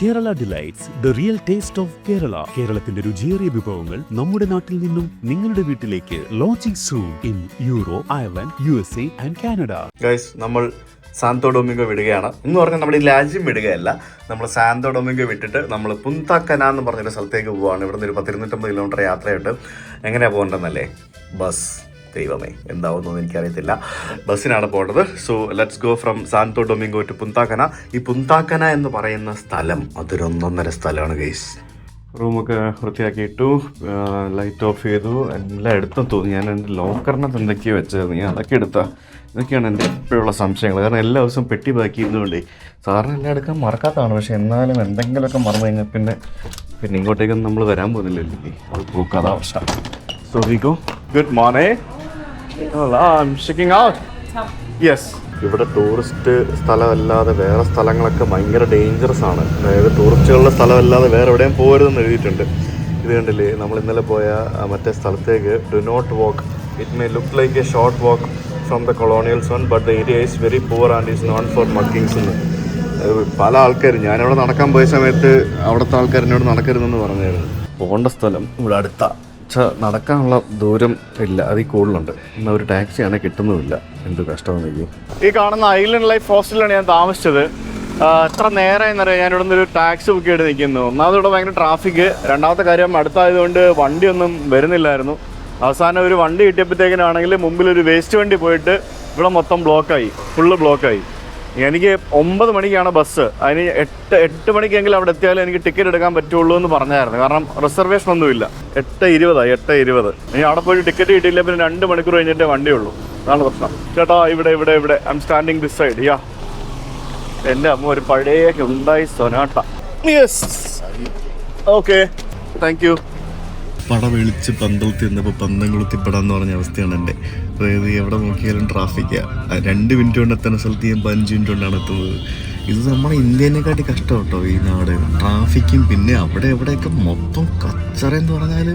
Kerala delights, the real taste of Kerala. കേരളത്തിന്റെ രുചിയേറിയ വിഭവങ്ങൾ നമ്മുടെ നാട്ടിൽ നിന്നും നിങ്ങളുടെ വീട്ടിലേക്ക്. Launching soon in euro, Ireland, USA and Canada. Guys, നമ്മൾ സാന്തോ ഡൊമിംഗോ വിടുകയാണ് എന്ന് പറഞ്ഞാൽ നമ്മുടെ ഈ രാജ്യം വിടുകയല്ല. നമ്മൾ സാന്തോ ഡൊമിംഗോ വിട്ടിട്ട് നമ്മൾ പുന്ത കന എന്ന് പറഞ്ഞൊരു സ്ഥലത്തേക്ക് പോവുകയാണ്. ഇവിടുന്ന് ഒരു 250 കിലോമീറ്റർ യാത്രയായിട്ട്. എങ്ങനെയാണ് പോകേണ്ടതെന്നല്ലേ? ബസ്. ദൈവമേ, എന്താവുന്നതെന്ന് എനിക്കറിയത്തില്ല. ബസ്സിനാണ് പോകേണ്ടത്. So let's go from Santo Domingo to Punta Cana. ഈ പുന്താക്കന എന്ന് പറയുന്ന സ്ഥലം അതൊരൊന്നൊന്നര സ്ഥലമാണ് ഗൈസ്. റൂമൊക്കെ വൃത്തിയാക്കിയിട്ടു, ലൈറ്റ് ഓഫ് ചെയ്തു, എല്ലാം എടുത്തു തോന്നി. ഞാൻ എൻ്റെ ലോക്കറിനകത്ത് എന്തൊക്കെയോ വെച്ചത്, ഞാൻ അതൊക്കെ എടുത്താൽ. ഇതൊക്കെയാണ് എൻ്റെ ഇപ്പോഴുള്ള സംശയങ്ങൾ. കാരണം എല്ലാ ദിവസവും പെട്ടി ബാക്കിയിരുന്നുകൊണ്ടേ സാറിന് എല്ലാം എടുക്കാൻ മറക്കാത്തതാണ്. പക്ഷെ എന്നാലും എന്തെങ്കിലുമൊക്കെ മറന്നു കഴിഞ്ഞാൽ പിന്നെ ഇങ്ങോട്ടേക്കൊന്നും നമ്മൾ വരാൻ പോകുന്നില്ലല്ലേ, അത് പോക്കാതാ പ്രശ്നം. So we go. Good morning. Yes, ഇവിടെ ടൂറിസ്റ്റ് സ്ഥലമല്ലാതെ വേറെ സ്ഥലങ്ങളൊക്കെ ഭയങ്കര ഡേഞ്ചറസ് ആണ്. അതായത് ടൂറിസ്റ്റുകളുടെ സ്ഥലമല്ലാതെ വേറെ എവിടെയും പോകരുതെന്ന് എഴുതിയിട്ടുണ്ട്. ഇത് കണ്ടില്ലേ, നമ്മൾ ഇന്നലെ പോയ മറ്റേ സ്ഥലത്തേക്ക് do not walk. It may look like a short walk from the colonial zone but the area is very poor and is known for muggings എന്ന് പല ആൾക്കാരും. ഞാനവിടെ നടക്കാൻ പോയ സമയത്ത് അവിടുത്തെ ആൾക്കാർ എന്നോട് നടക്കരുതെന്ന് പറഞ്ഞായിരുന്നു. പോകേണ്ട സ്ഥലം ഇവിടെ അടുത്ത നടക്കാനുള്ള ദൂരം ഇല്ല, അതിൽ കൂടുതലുണ്ട്. എന്നാൽ ഒരു ടാക്സിയാണ് കിട്ടുന്നുമില്ല. എന്ത് കഷ്ടമെന്ന്. ഈ കാണുന്ന ഐലൻഡ് ലൈഫ് ഹോസ്റ്റലിലാണ് ഞാൻ താമസിച്ചത്. എത്ര നേരമായി എന്നറിയാം ഞാനിവിടെ നിന്നൊരു ടാക്സി ബുക്ക് ചെയ്ത് നിൽക്കുന്നു. ഒന്നാമത് ഇവിടെ ഭയങ്കര ട്രാഫിക്, രണ്ടാമത്തെ കാര്യം അടുത്തായതുകൊണ്ട് വണ്ടിയൊന്നും വരുന്നില്ലായിരുന്നു. അവസാനം ഒരു വണ്ടി കിട്ടിയപ്പോഴത്തേക്കിനാണെങ്കിൽ മുമ്പിലൊരു വേസ്റ്റ് വണ്ടി പോയിട്ട് ഇവിടെ മൊത്തം ബ്ലോക്കായി, ഫുള്ള് ബ്ലോക്കായി. എനിക്ക് 9 മണിക്കാണ് ബസ്. അതിന് 8 മണിക്കെങ്കിലും അവിടെ എത്തിയാലും എനിക്ക് ടിക്കറ്റ് എടുക്കാൻ പറ്റുള്ളൂ എന്ന് പറഞ്ഞായിരുന്നു. കാരണം റിസർവേഷൻ ഒന്നുമില്ല. 8:20 ഇനി അവിടെ പോയി ടിക്കറ്റ് കിട്ടിയില്ല, പിന്നെ 2 മണിക്കൂർ കഴിഞ്ഞിട്ടേ വണ്ടിയുള്ളൂ. അതാണ് പ്രശ്നം. ചേട്ടാ, ഇവിടെ I am standing this side. Yeah, എൻ്റെ അമ്മ ഒരു പഴയ Hyundai Sonata. Yes, okay, thank you. പട വിളിച്ച് പന്തളത്തി എന്നപ്പോൾ പന്തംകുളത്തിപ്പെടാന്ന് പറഞ്ഞ അവസ്ഥയാണ് എൻ്റെ. അതായത് എവിടെ നോക്കിയാലും ട്രാഫിക്കാണ്. 2 മിനിറ്റ് കൊണ്ട് എത്തുന്ന സ്ഥലത്ത് ഞാൻ 15 മിനിറ്റ് കൊണ്ടാണ് എത്തുന്നത്. ഇത് നമ്മുടെ ഇന്ത്യനെക്കാട്ടി കഷ്ടം കേട്ടോ ഈ നാട്. ട്രാഫിക്കും പിന്നെ അവിടെ എവിടെയൊക്കെ മൊത്തം കച്ചറ എന്ന് പറഞ്ഞാൽ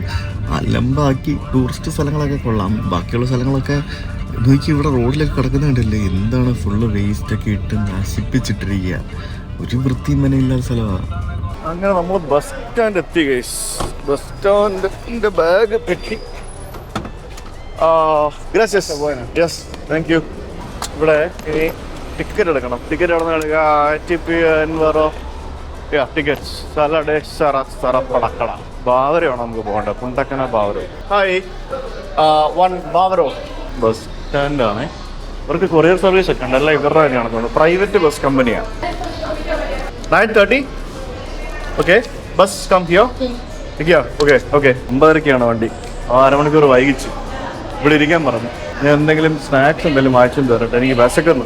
അലമ്പാക്കി. ടൂറിസ്റ്റ് സ്ഥലങ്ങളൊക്കെ കൊള്ളാം, ബാക്കിയുള്ള സ്ഥലങ്ങളൊക്കെ നോക്കി ഇവിടെ റോഡിലൊക്കെ കിടക്കുന്നുണ്ടല്ലേ, എന്താണ് ഫുള്ള് വേസ്റ്റൊക്കെ ഇട്ട് നശിപ്പിച്ചിട്ടിരിക്കുക. ഒരു വൃത്തിയും മനയില്ലാത്ത സ്ഥലമാണ്. അങ്ങനെ നമ്മൾ ബസ് സ്റ്റാൻഡ് എത്തി ഗൈസ്. ബസ് സ്റ്റാൻഡിൻ്റെ ബാഗ് പെട്ടി. Yes, thank you. ഇവിടെ ഇനി ടിക്കറ്റ് എടുക്കണം. ടിക്കറ്റ് എവിടെ നിന്ന് എടുക്കുക? ടിക്കറ്റ് സറപ്പടക്കട ബാവരയാണ് നമുക്ക് പോകേണ്ടത്. പുന്തക്കന ബാവരോ. ഹായ്, 1 ബാവരോ. ബസ് സ്റ്റാൻഡാണ്. ഇവർക്ക് കൊറിയർ സർവീസ് ഒക്കെ ഉണ്ട്. എല്ലാം ഇവരുടെ തന്നെയാണ് തോന്നുന്നു. പ്രൈവറ്റ് ബസ് കമ്പനിയാണ്. 9:30. Okay, bus come here. Okay 9:30 വണ്ടി. 1/2 മണിക്കൂർ വൈകിച്ച്. ഇവിടെ ഇരിക്കാൻ പറഞ്ഞു. ഞാൻ എന്തെങ്കിലും സ്നാക്സ് എന്തെങ്കിലും വാങ്ങിച്ചു തരട്ടെ, എനിക്ക് വിശക്കുന്നു.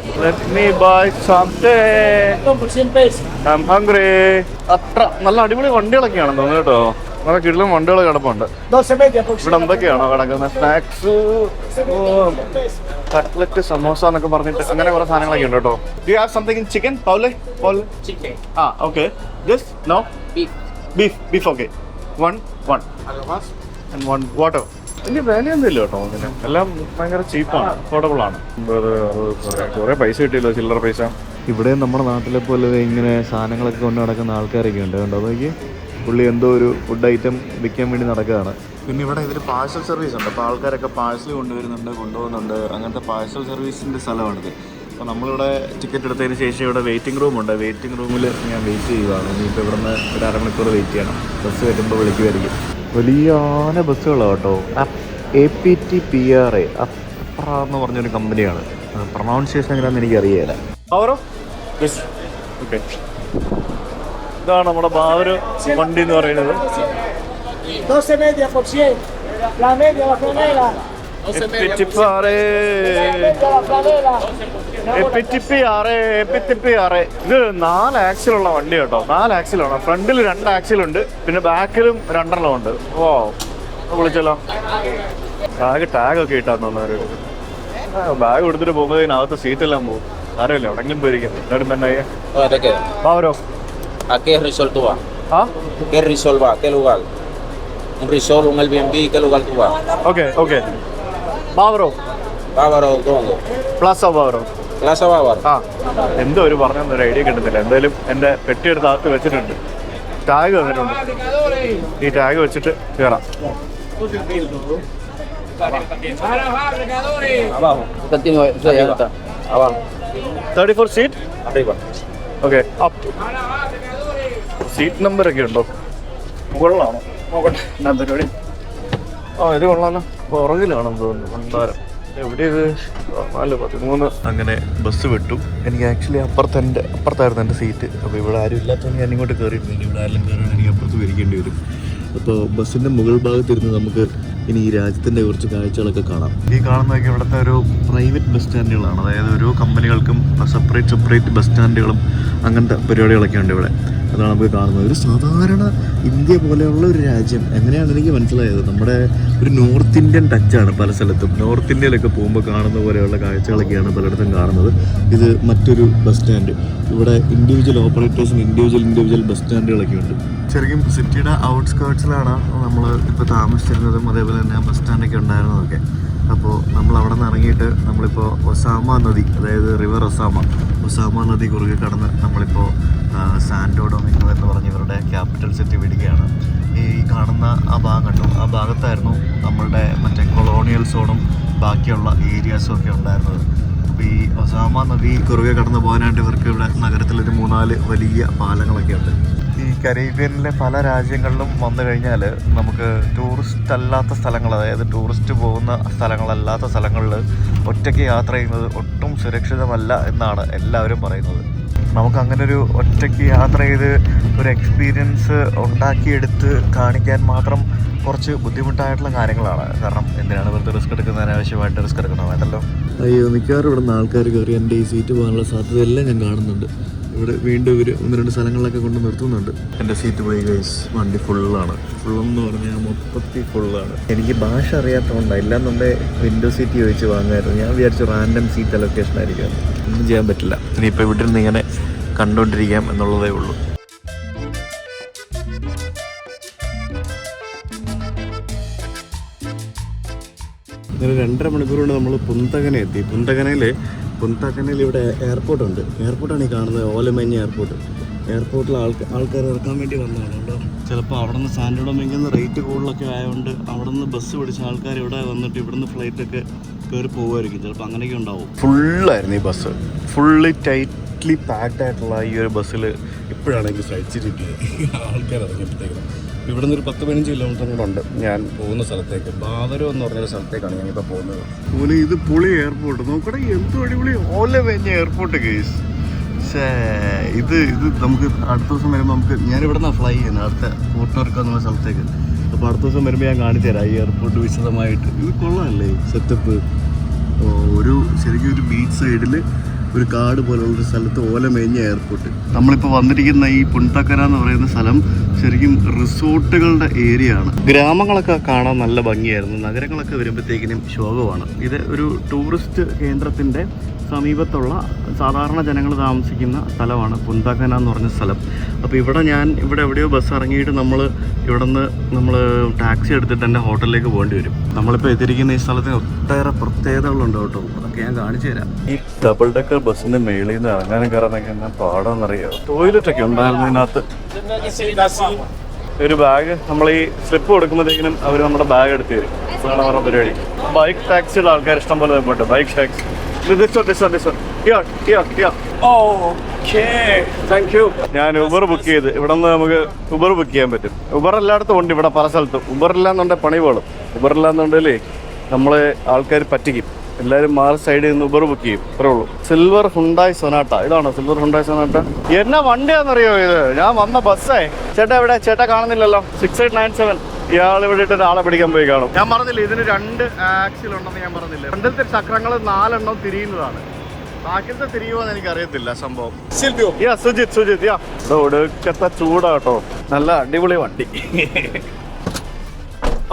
അത്ര നല്ല അടിപൊളി വണ്ടികളൊക്കെയാണെന്ന് തോന്നുന്നു കേട്ടോ. നല്ല കിടിലം വണ്ടികൾ കിടപ്പുണ്ട്. ഇവിടെ എന്തൊക്കെയാണോ കിടക്കുന്നത്? സ്നാക്സ്, കട്ട്ലറ്റ്, സമോസ എന്നൊക്കെ പറഞ്ഞിട്ട് അങ്ങനെ കുറെ സാധനങ്ങളൊക്കെ ഉണ്ട് കേട്ടോ. You have something in chicken? Chicken. Okay, just no beef. Okay, 1 and 1 water. വലിയ വിലയൊന്നും ഇല്ല കേട്ടോ. അതിന് എല്ലാം ഭയങ്കര ചീപ്പാണ്, അഫോർഡബിൾ ആണ്. കുറേ പൈസ കിട്ടിയല്ലോ, ചില്ലറ പൈസ. ഇവിടെ നമ്മുടെ നാട്ടിലെ പോലെ ഇങ്ങനെ സാധനങ്ങളൊക്കെ കൊണ്ട് നടക്കുന്ന ആൾക്കാരൊക്കെ ഉണ്ട് കേട്ടോ. അതൊക്കെ പുള്ളി എന്തോ ഒരു ഫുഡ് ഐറ്റം വിൽക്കാൻ വേണ്ടി നടക്കുകയാണ്. പിന്നെ ഇവിടെ ഇതിൽ പാഴ്സൽ സർവീസ് ഉണ്ട്. അപ്പോൾ ആൾക്കാരൊക്കെ പാഴ്സൽ കൊണ്ടുപോകുന്നുണ്ട്. അങ്ങനത്തെ പാഴ്സൽ സർവീസിൻ്റെ സ്ഥലമാണിത്. അപ്പോൾ നമ്മളിവിടെ ടിക്കറ്റ് എടുത്തതിന് ശേഷം ഇവിടെ വെയിറ്റിംഗ് റൂമുണ്ട്. വെയിറ്റിംഗ് റൂമിൽ ഞാൻ വെയിറ്റ് ചെയ്യുകയാണ്. ഇനിയിപ്പോൾ ഇവിടെ നിന്ന് ഒരു 1/2 മണിക്കൂർ വെയിറ്റ് ചെയ്യണം. ബസ് വരുമ്പോൾ വിളിക്കുമായിരിക്കും. വലിയ ബസ്സുകളാണ് കേട്ടോ. APTPRA എന്ന് പറഞ്ഞൊരു കമ്പനിയാണ്. പ്രൊനൗൺസിയേഷൻ എങ്ങനെയാണെന്ന് എനിക്കറിയില്ല. ഓക്കെ, ഇതാണ് നമ്മുടെ ബാവര് വണ്ടി എന്ന് പറയുന്നത്. ഇത് 4 ആക്സിലുള്ള വണ്ടി കേട്ടോ. 4 ആക്സിലാണ്. ഫ്രണ്ടിൽ 2 ആക്സിലുണ്ട്, പിന്നെ ബാക്കിലും 2 ഉണ്ട്. ഓ, വിളിച്ചല്ലോ. ടാഗൊക്കെ ഇട്ടാന്ന് തോന്നുന്നവര്. ബാഗ് എടുത്തിട്ട് പോകുന്നതിനകത്ത് സീറ്റെല്ലാം പോകും. അറിയില്ല, എവിടെങ്കിലും പോയിരിക്കും. ബാവരോ. ¿A qué resort tú vas? ¿Ah? ¿Qué resort vas? ¿Qué lugar? ¿Un resort, un Airbnb? ¿Qué lugar tú vas? Okay. Bávaro. Bávaro, ¿dónde? Plaza Bávaro. Plaza Bávaro. ആ എന്തോ ഒരു പറഞ്ഞൊന്നും ഒരു ഐഡിയ കിട്ടുന്നില്ല. എന്തായാലും എൻ്റെ പെട്ടിയെടുത്ത് അകത്ത് വെച്ചിട്ടുണ്ട്. ടാഗ് തന്നിട്ടുണ്ട്. ഈ ടാഗ് വെച്ചിട്ട് കയറാം. Abajo. Usted tiene ya está. Abajo. 34 seat. Arriba. Okay up. Seat number ഒക്കെ ഉണ്ടോ? മുകളിലാണോ? നോക്കട്ടെ എന്നാ പരിപാടി. ആ ഇത് കൊള്ളാമല്ലോ. പുറകിലാണെന്ന് തോന്നുന്നു. കൊണ്ടാരം എവിടെ ഇത്? 4:13. അങ്ങനെ ബസ് വിട്ടു. എനിക്ക് ആക്ച്വലി അപ്പുറത്തായിരുന്നു എൻ്റെ സീറ്റ്. അപ്പോൾ ഇവിടെ ആരും ഇല്ലാത്തതുകൊണ്ട് ഞാൻ ഇങ്ങോട്ട് കയറിയിരുന്നു. ഇവിടെ ആരെങ്കിലും കയറിയാണ് എനിക്ക് അപ്പുറത്ത് വരിക്കേണ്ടി വരും. അപ്പോൾ ബസ്സിൻ്റെ മുകൾ ഭാഗത്തിരുന്ന് നമുക്ക് ഇനി ഈ രാജ്യത്തിൻ്റെ കുറച്ച് കാഴ്ചകളൊക്കെ കാണാം. ഈ കാണുന്നതൊക്കെ ഇവിടുത്തെ ഒരു പ്രൈവറ്റ് ബസ് സ്റ്റാൻഡുകളാണ്. അതായത് ഓരോ കമ്പനികൾക്കും സെപ്പറേറ്റ് ബസ് സ്റ്റാൻഡുകളും അങ്ങനത്തെ പരിപാടികളൊക്കെ ഉണ്ട് ഇവിടെ. അതാണ് നമുക്ക് കാണുന്നത്. ഒരു സാധാരണ ഇന്ത്യ പോലെയുള്ള ഒരു രാജ്യം എങ്ങനെയാണ് എനിക്ക് മനസ്സിലായത്. നമ്മുടെ ഒരു നോർത്ത് ഇന്ത്യൻ ടച്ചാണ് പല സ്ഥലത്തും. നോർത്ത് ഇന്ത്യയിലൊക്കെ പോകുമ്പോൾ കാണുന്ന പോലെയുള്ള കാഴ്ചകളൊക്കെയാണ് പലയിടത്തും കാണുന്നത്. ഇത് മറ്റൊരു ബസ് സ്റ്റാൻഡ്. ഇവിടെ ഇൻഡിവിജ്വൽ ഓപ്പറേറ്റേഴ്സും ഇൻഡിവിജ്വൽ ബസ് സ്റ്റാൻഡുകളൊക്കെ ഉണ്ട്. ശരിക്കും സിറ്റിയുടെ ഔട്ട്സ്കേർട്സിലാണ് നമ്മൾ ഇപ്പോൾ താമസിച്ചിരുന്നതും അതേപോലെ തന്നെ ബസ് സ്റ്റാൻഡൊക്കെ ഉണ്ടായിരുന്നതൊക്കെ. അപ്പോൾ നമ്മൾ അവിടെ നിന്ന് ഇറങ്ങിയിട്ട് നമ്മളിപ്പോൾ ഒസാമ നദി, അതായത് റിവർ ഒസാമ നദി കുറുകെ കടന്ന് നമ്മളിപ്പോൾ സാൻഡോ ഡൊമിംഗോ എന്ന് പറഞ്ഞ് ഇവരുടെ ക്യാപിറ്റൽ സിറ്റി വിടുകയാണ്. ഈ കാണുന്ന ആ ഭാഗം കണ്ടു, ആ ഭാഗത്തായിരുന്നു നമ്മളുടെ മറ്റേ കൊളോണിയൽ സോണും ബാക്കിയുള്ള ഏരിയാസും ഒക്കെ ഉണ്ടായിരുന്നത്. അപ്പോൾ ഈ ഒസാമ നദി കുറുകെ കടന്ന് പോകാനായിട്ട് ഇവർക്ക് ഇവിടെ നഗരത്തിലൊരു 3-4 വലിയ പാലങ്ങളൊക്കെ ഉണ്ട്. ഈ കരീബിയനിലെ പല രാജ്യങ്ങളിലും വന്നു കഴിഞ്ഞാൽ നമുക്ക് ടൂറിസ്റ്റ് അല്ലാത്ത സ്ഥലങ്ങൾ, അതായത് ടൂറിസ്റ്റ് പോകുന്ന സ്ഥലങ്ങളല്ലാത്ത സ്ഥലങ്ങളിൽ ഒറ്റയ്ക്ക് യാത്ര ചെയ്യുന്നത് ഒട്ടും സുരക്ഷിതമല്ല എന്നാണ് എല്ലാവരും പറയുന്നത്. നമുക്കങ്ങനെ ഒരു ഒറ്റയ്ക്ക് യാത്ര ചെയ്ത് ഒരു എക്സ്പീരിയൻസ് ഉണ്ടാക്കിയെടുത്ത് കാണിക്കാൻ മാത്രം കുറച്ച് ബുദ്ധിമുട്ടായിട്ടുള്ള കാര്യങ്ങളാണ്. കാരണം എന്തിനാണ് വെറുതെ റിസ്ക് എടുക്കുന്നത്? അനാവശ്യമായിട്ട് റിസ്ക് എടുക്കണോ? വേണ്ടല്ലോ. അയ്യോ, മിക്കവാറും ഇവിടെ നിന്ന് ആൾക്കാർ കയറി എൻ്റെ ഈ സീറ്റ് പോകാനുള്ള സാധ്യതയെല്ലാം ഞാൻ കാണുന്നുണ്ട്. ഇവിടെ വീണ്ടും ഇവർ 1-2 സ്ഥലങ്ങളിലൊക്കെ കൊണ്ട് നിർത്തുന്നുണ്ട്. എൻ്റെ സീറ്റ് പോയി ഗൈസ്. വണ്ടി ഫുള്ളാണ്. ഫുള്ളെന്ന് പറഞ്ഞാൽ മൊത്തത്തിൽ ഫുള്ളാണ്. എനിക്ക് ഭാഷ അറിയാത്തതുകൊണ്ടാണ്. ഇല്ലാന്നുണ്ടെങ്കിൽ വിൻഡോ സീറ്റ് ചോദിച്ച് വാങ്ങായിരുന്നു. ഞാൻ വിചാരിച്ചു റാൻഡം സീറ്റ് അലൊക്കേഷൻ ആയിരിക്കും. ഒന്നും ചെയ്യാൻ പറ്റില്ല. ഇനിയിപ്പോൾ ഇവിടെ നിന്ന് ഇങ്ങനെ കണ്ടുകൊണ്ടിരിക്കാം എന്നുള്ളതേ ഉള്ളൂ. ഒരു 2.5 മണിക്കൂർ കൊണ്ട് നമ്മൾ പുന്തകന എത്തി. പുന്തകനയിൽ ഇവിടെ എയർപോർട്ടുണ്ട്. എയർപോർട്ടാണ് ഈ കാണുന്നത്, ഓലമേഞ്ഞ എയർപോർട്ട്. എയർപോർട്ടിൽ ആൾക്കാർ ഇറക്കാൻ വേണ്ടി വന്നതാണ് കേട്ടോ. ചിലപ്പോൾ അവിടെ നിന്ന് സാൻഡോ ഡൊമിംഗിൽ റേറ്റ് കൂടുതലൊക്കെ ആയതുകൊണ്ട് അവിടെ നിന്ന് ബസ് പിടിച്ച ആൾക്കാർ ഇവിടെ വന്നിട്ട് ഇവിടെ നിന്ന് ഫ്ലൈറ്റൊക്കെ കയറി പോകുമായിരിക്കും. ചിലപ്പോൾ അങ്ങനെയൊക്കെ ഉണ്ടാവും. ഫുള്ളായിരുന്നു ഈ ബസ്. ഫുള്ളി ടൈറ്റ്ലി പാക്ഡ് ആയിട്ടുള്ള ഈ ഒരു ബസ്സിൽ ഇപ്പോഴാണ് എനിക്ക് സഹിച്ചിരിക്കുന്നത്. ആൾക്കാർ ഇറങ്ങിയപ്പോഴത്തേക്കും ഇവിടെ നിന്നൊരു 10-15 കിലോമീറ്റർ കൂടെ ഉണ്ട് ഞാൻ പോകുന്ന സ്ഥലത്തേക്ക്. ബാവരോ എന്ന് പറഞ്ഞൊരു സ്ഥലത്തേക്കാണ് ഞാനിപ്പോൾ പോകുന്നത്. പോലെ ഇത് പൊളി എയർപോർട്ട് നോക്കണേ, എന്ത് അടിപൊളി ഓലമേഞ്ഞ എയർപോർട്ട് കേസ്. പക്ഷേ ഇത് നമുക്ക് അടുത്ത ദിവസം വരുമ്പോൾ ഞാനിവിടെ നിന്നാണ് ഫ്ലൈ ചെയ്യുന്നത് അടുത്ത പോർട്ടോറിക്കോ എന്നുള്ള സ്ഥലത്തേക്ക്. അപ്പോൾ അടുത്ത ദിവസം വരുമ്പോൾ ഞാൻ കാണിച്ചു തരാം ഈ എയർപോർട്ട് വിശദമായിട്ട്. ഇത് കൊള്ളാമല്ലേ സെറ്റപ്പ്. ശരിക്കും ഒരു ബീച്ച് സൈഡിൽ ഒരു കാട് പോലുള്ളൊരു സ്ഥലത്ത് ഓലമേഞ്ഞ എയർപോർട്ട്. നമ്മളിപ്പോൾ വന്നിരിക്കുന്ന ഈ പുന്തക്കര എന്ന് പറയുന്ന സ്ഥലം ശരിക്കും റിസോർട്ടുകളുടെ ഏരിയ ആണ്. ഗ്രാമങ്ങളൊക്കെ കാണാൻ നല്ല ഭംഗിയായിരുന്നു. നഗരങ്ങളൊക്കെ വരുമ്പോഴത്തേക്കിനും ശോകമാണ്. ഇത് ഒരു ടൂറിസ്റ്റ് കേന്ദ്രത്തിൻ്റെ സമീപത്തുള്ള സാധാരണ ജനങ്ങൾ താമസിക്കുന്ന സ്ഥലമാണ് പുന്തക്കന എന്ന് പറഞ്ഞ സ്ഥലം. അപ്പോൾ ഇവിടെ എവിടെയോ ബസ് ഇറങ്ങിയിട്ട് നമ്മൾ ടാക്സി എടുത്തിട്ട് എൻ്റെ ഹോട്ടലിലേക്ക് പോകേണ്ടി വരും. നമ്മളിപ്പോൾ എത്തിയിരിക്കുന്ന ഈ സ്ഥലത്തിന് ഒട്ടേറെ പ്രത്യേകതകളുണ്ട് കേട്ടോ. അതൊക്കെ ഞാൻ കാണിച്ചു തരാം. ഈ ഡബിൾ ഡെക്കർ ബസ്സിൻ്റെ മേളിൽ നിന്ന് ഇറങ്ങാനും കയറാനൊക്കെ എന്നാ പാടാന്നറിയാം. ടോയ്ലറ്റൊക്കെ ഉണ്ടായിരുന്നു ഇതിനകത്ത്. ഒരു ബാഗ് നമ്മൾ ഈ സ്ലിപ്പ് കൊടുക്കുമ്പോഴത്തേക്കിനും അവർ നമ്മുടെ ബാഗ് എടുത്ത് തരും. അതാണ് അവരുടെ പരിപാടി. ബൈക്ക് ടാക്സിയുടെ ആൾക്കാർ ഇഷ്ടം പോലെ പോയിട്ട് ബൈക്ക് ടാക്സി. ഞാൻ ഉബർ ബുക്ക് ചെയ്ത് ഇവിടെ നിന്ന് നമുക്ക് ഉബർ ബുക്ക് ചെയ്യാൻ പറ്റും. ഉബർ എല്ലായിടത്തും ഉണ്ട് ഇവിടെ പല സ്ഥലത്തും. ഉബർ ഇല്ലാന്നുണ്ടെങ്കിൽ പണി പോളും. ഉബർ ഇല്ലാന്നുണ്ടെങ്കിലേ നമ്മളെ ആൾക്കാർ പറ്റിക്കും. എല്ലാവരും മാറി സൈഡിൽ നിന്ന് ഉബർ ബുക്ക് ചെയ്യും. അത്രേ ഉള്ളൂ. Silver Hyundai Sonata. ഇതാണോ സിൽവർ ഹുണ്ടായ് സൊനാട്ട? എന്നാ വണ്ടിയാണെന്നറിയോ ഇത്? ഞാൻ വന്ന ബസ്സേ. ചേട്ടാ എവിടെ? ചേട്ടാ കാണുന്നില്ലല്ലോ. 6897. ഇയാൾ ഇവിടെ ഇട്ട് ഒരാളെ പിടിക്കാൻ പോയി കാണും. ഞാൻ പറഞ്ഞില്ല ഇതിന് 2 ആക്സിൽ ഉണ്ടെന്ന് ഞാൻ പറഞ്ഞില്ല. ഫ്രണ്ടിലത്തെ ചക്രങ്ങൾ 4 എണ്ണം തിരിയുന്നതാണ്. ബാക്കിലത്തെ തിരിയുമോന്ന് എനിക്കറിയത്തില്ല സംഭവം. സുജിത് ഒടുക്കത്തെ ചൂടാട്ടോ. നല്ല അടിപൊളി വണ്ടി.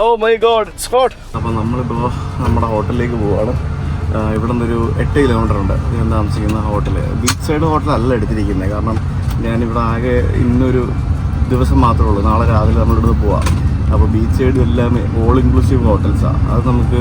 Oh my God, it's hot. അപ്പോൾ നമ്മളിപ്പോൾ നമ്മുടെ ഹോട്ടലിലേക്ക് പോവാണ്. ഇവിടെ നിന്നൊരു 8 കിലോമീറ്റർ ഉണ്ട് ഞാൻ താമസിക്കുന്ന ഹോട്ടൽ. ബീച്ച് സൈഡ് ഹോട്ടലല്ല എടുത്തിരിക്കുന്നത്. കാരണം ഞാനിവിടെ ആകെ ഇന്നൊരു ദിവസം മാത്രമേ ഉള്ളൂ. നാളെ രാവിലെ നമ്മളിവിടെ പോവാം. അപ്പോൾ ബീച്ച് സൈഡ് എല്ലാം ഓൾ ഇൻക്ലൂസീവ് ഹോട്ടൽസാണ്. അത് നമുക്ക്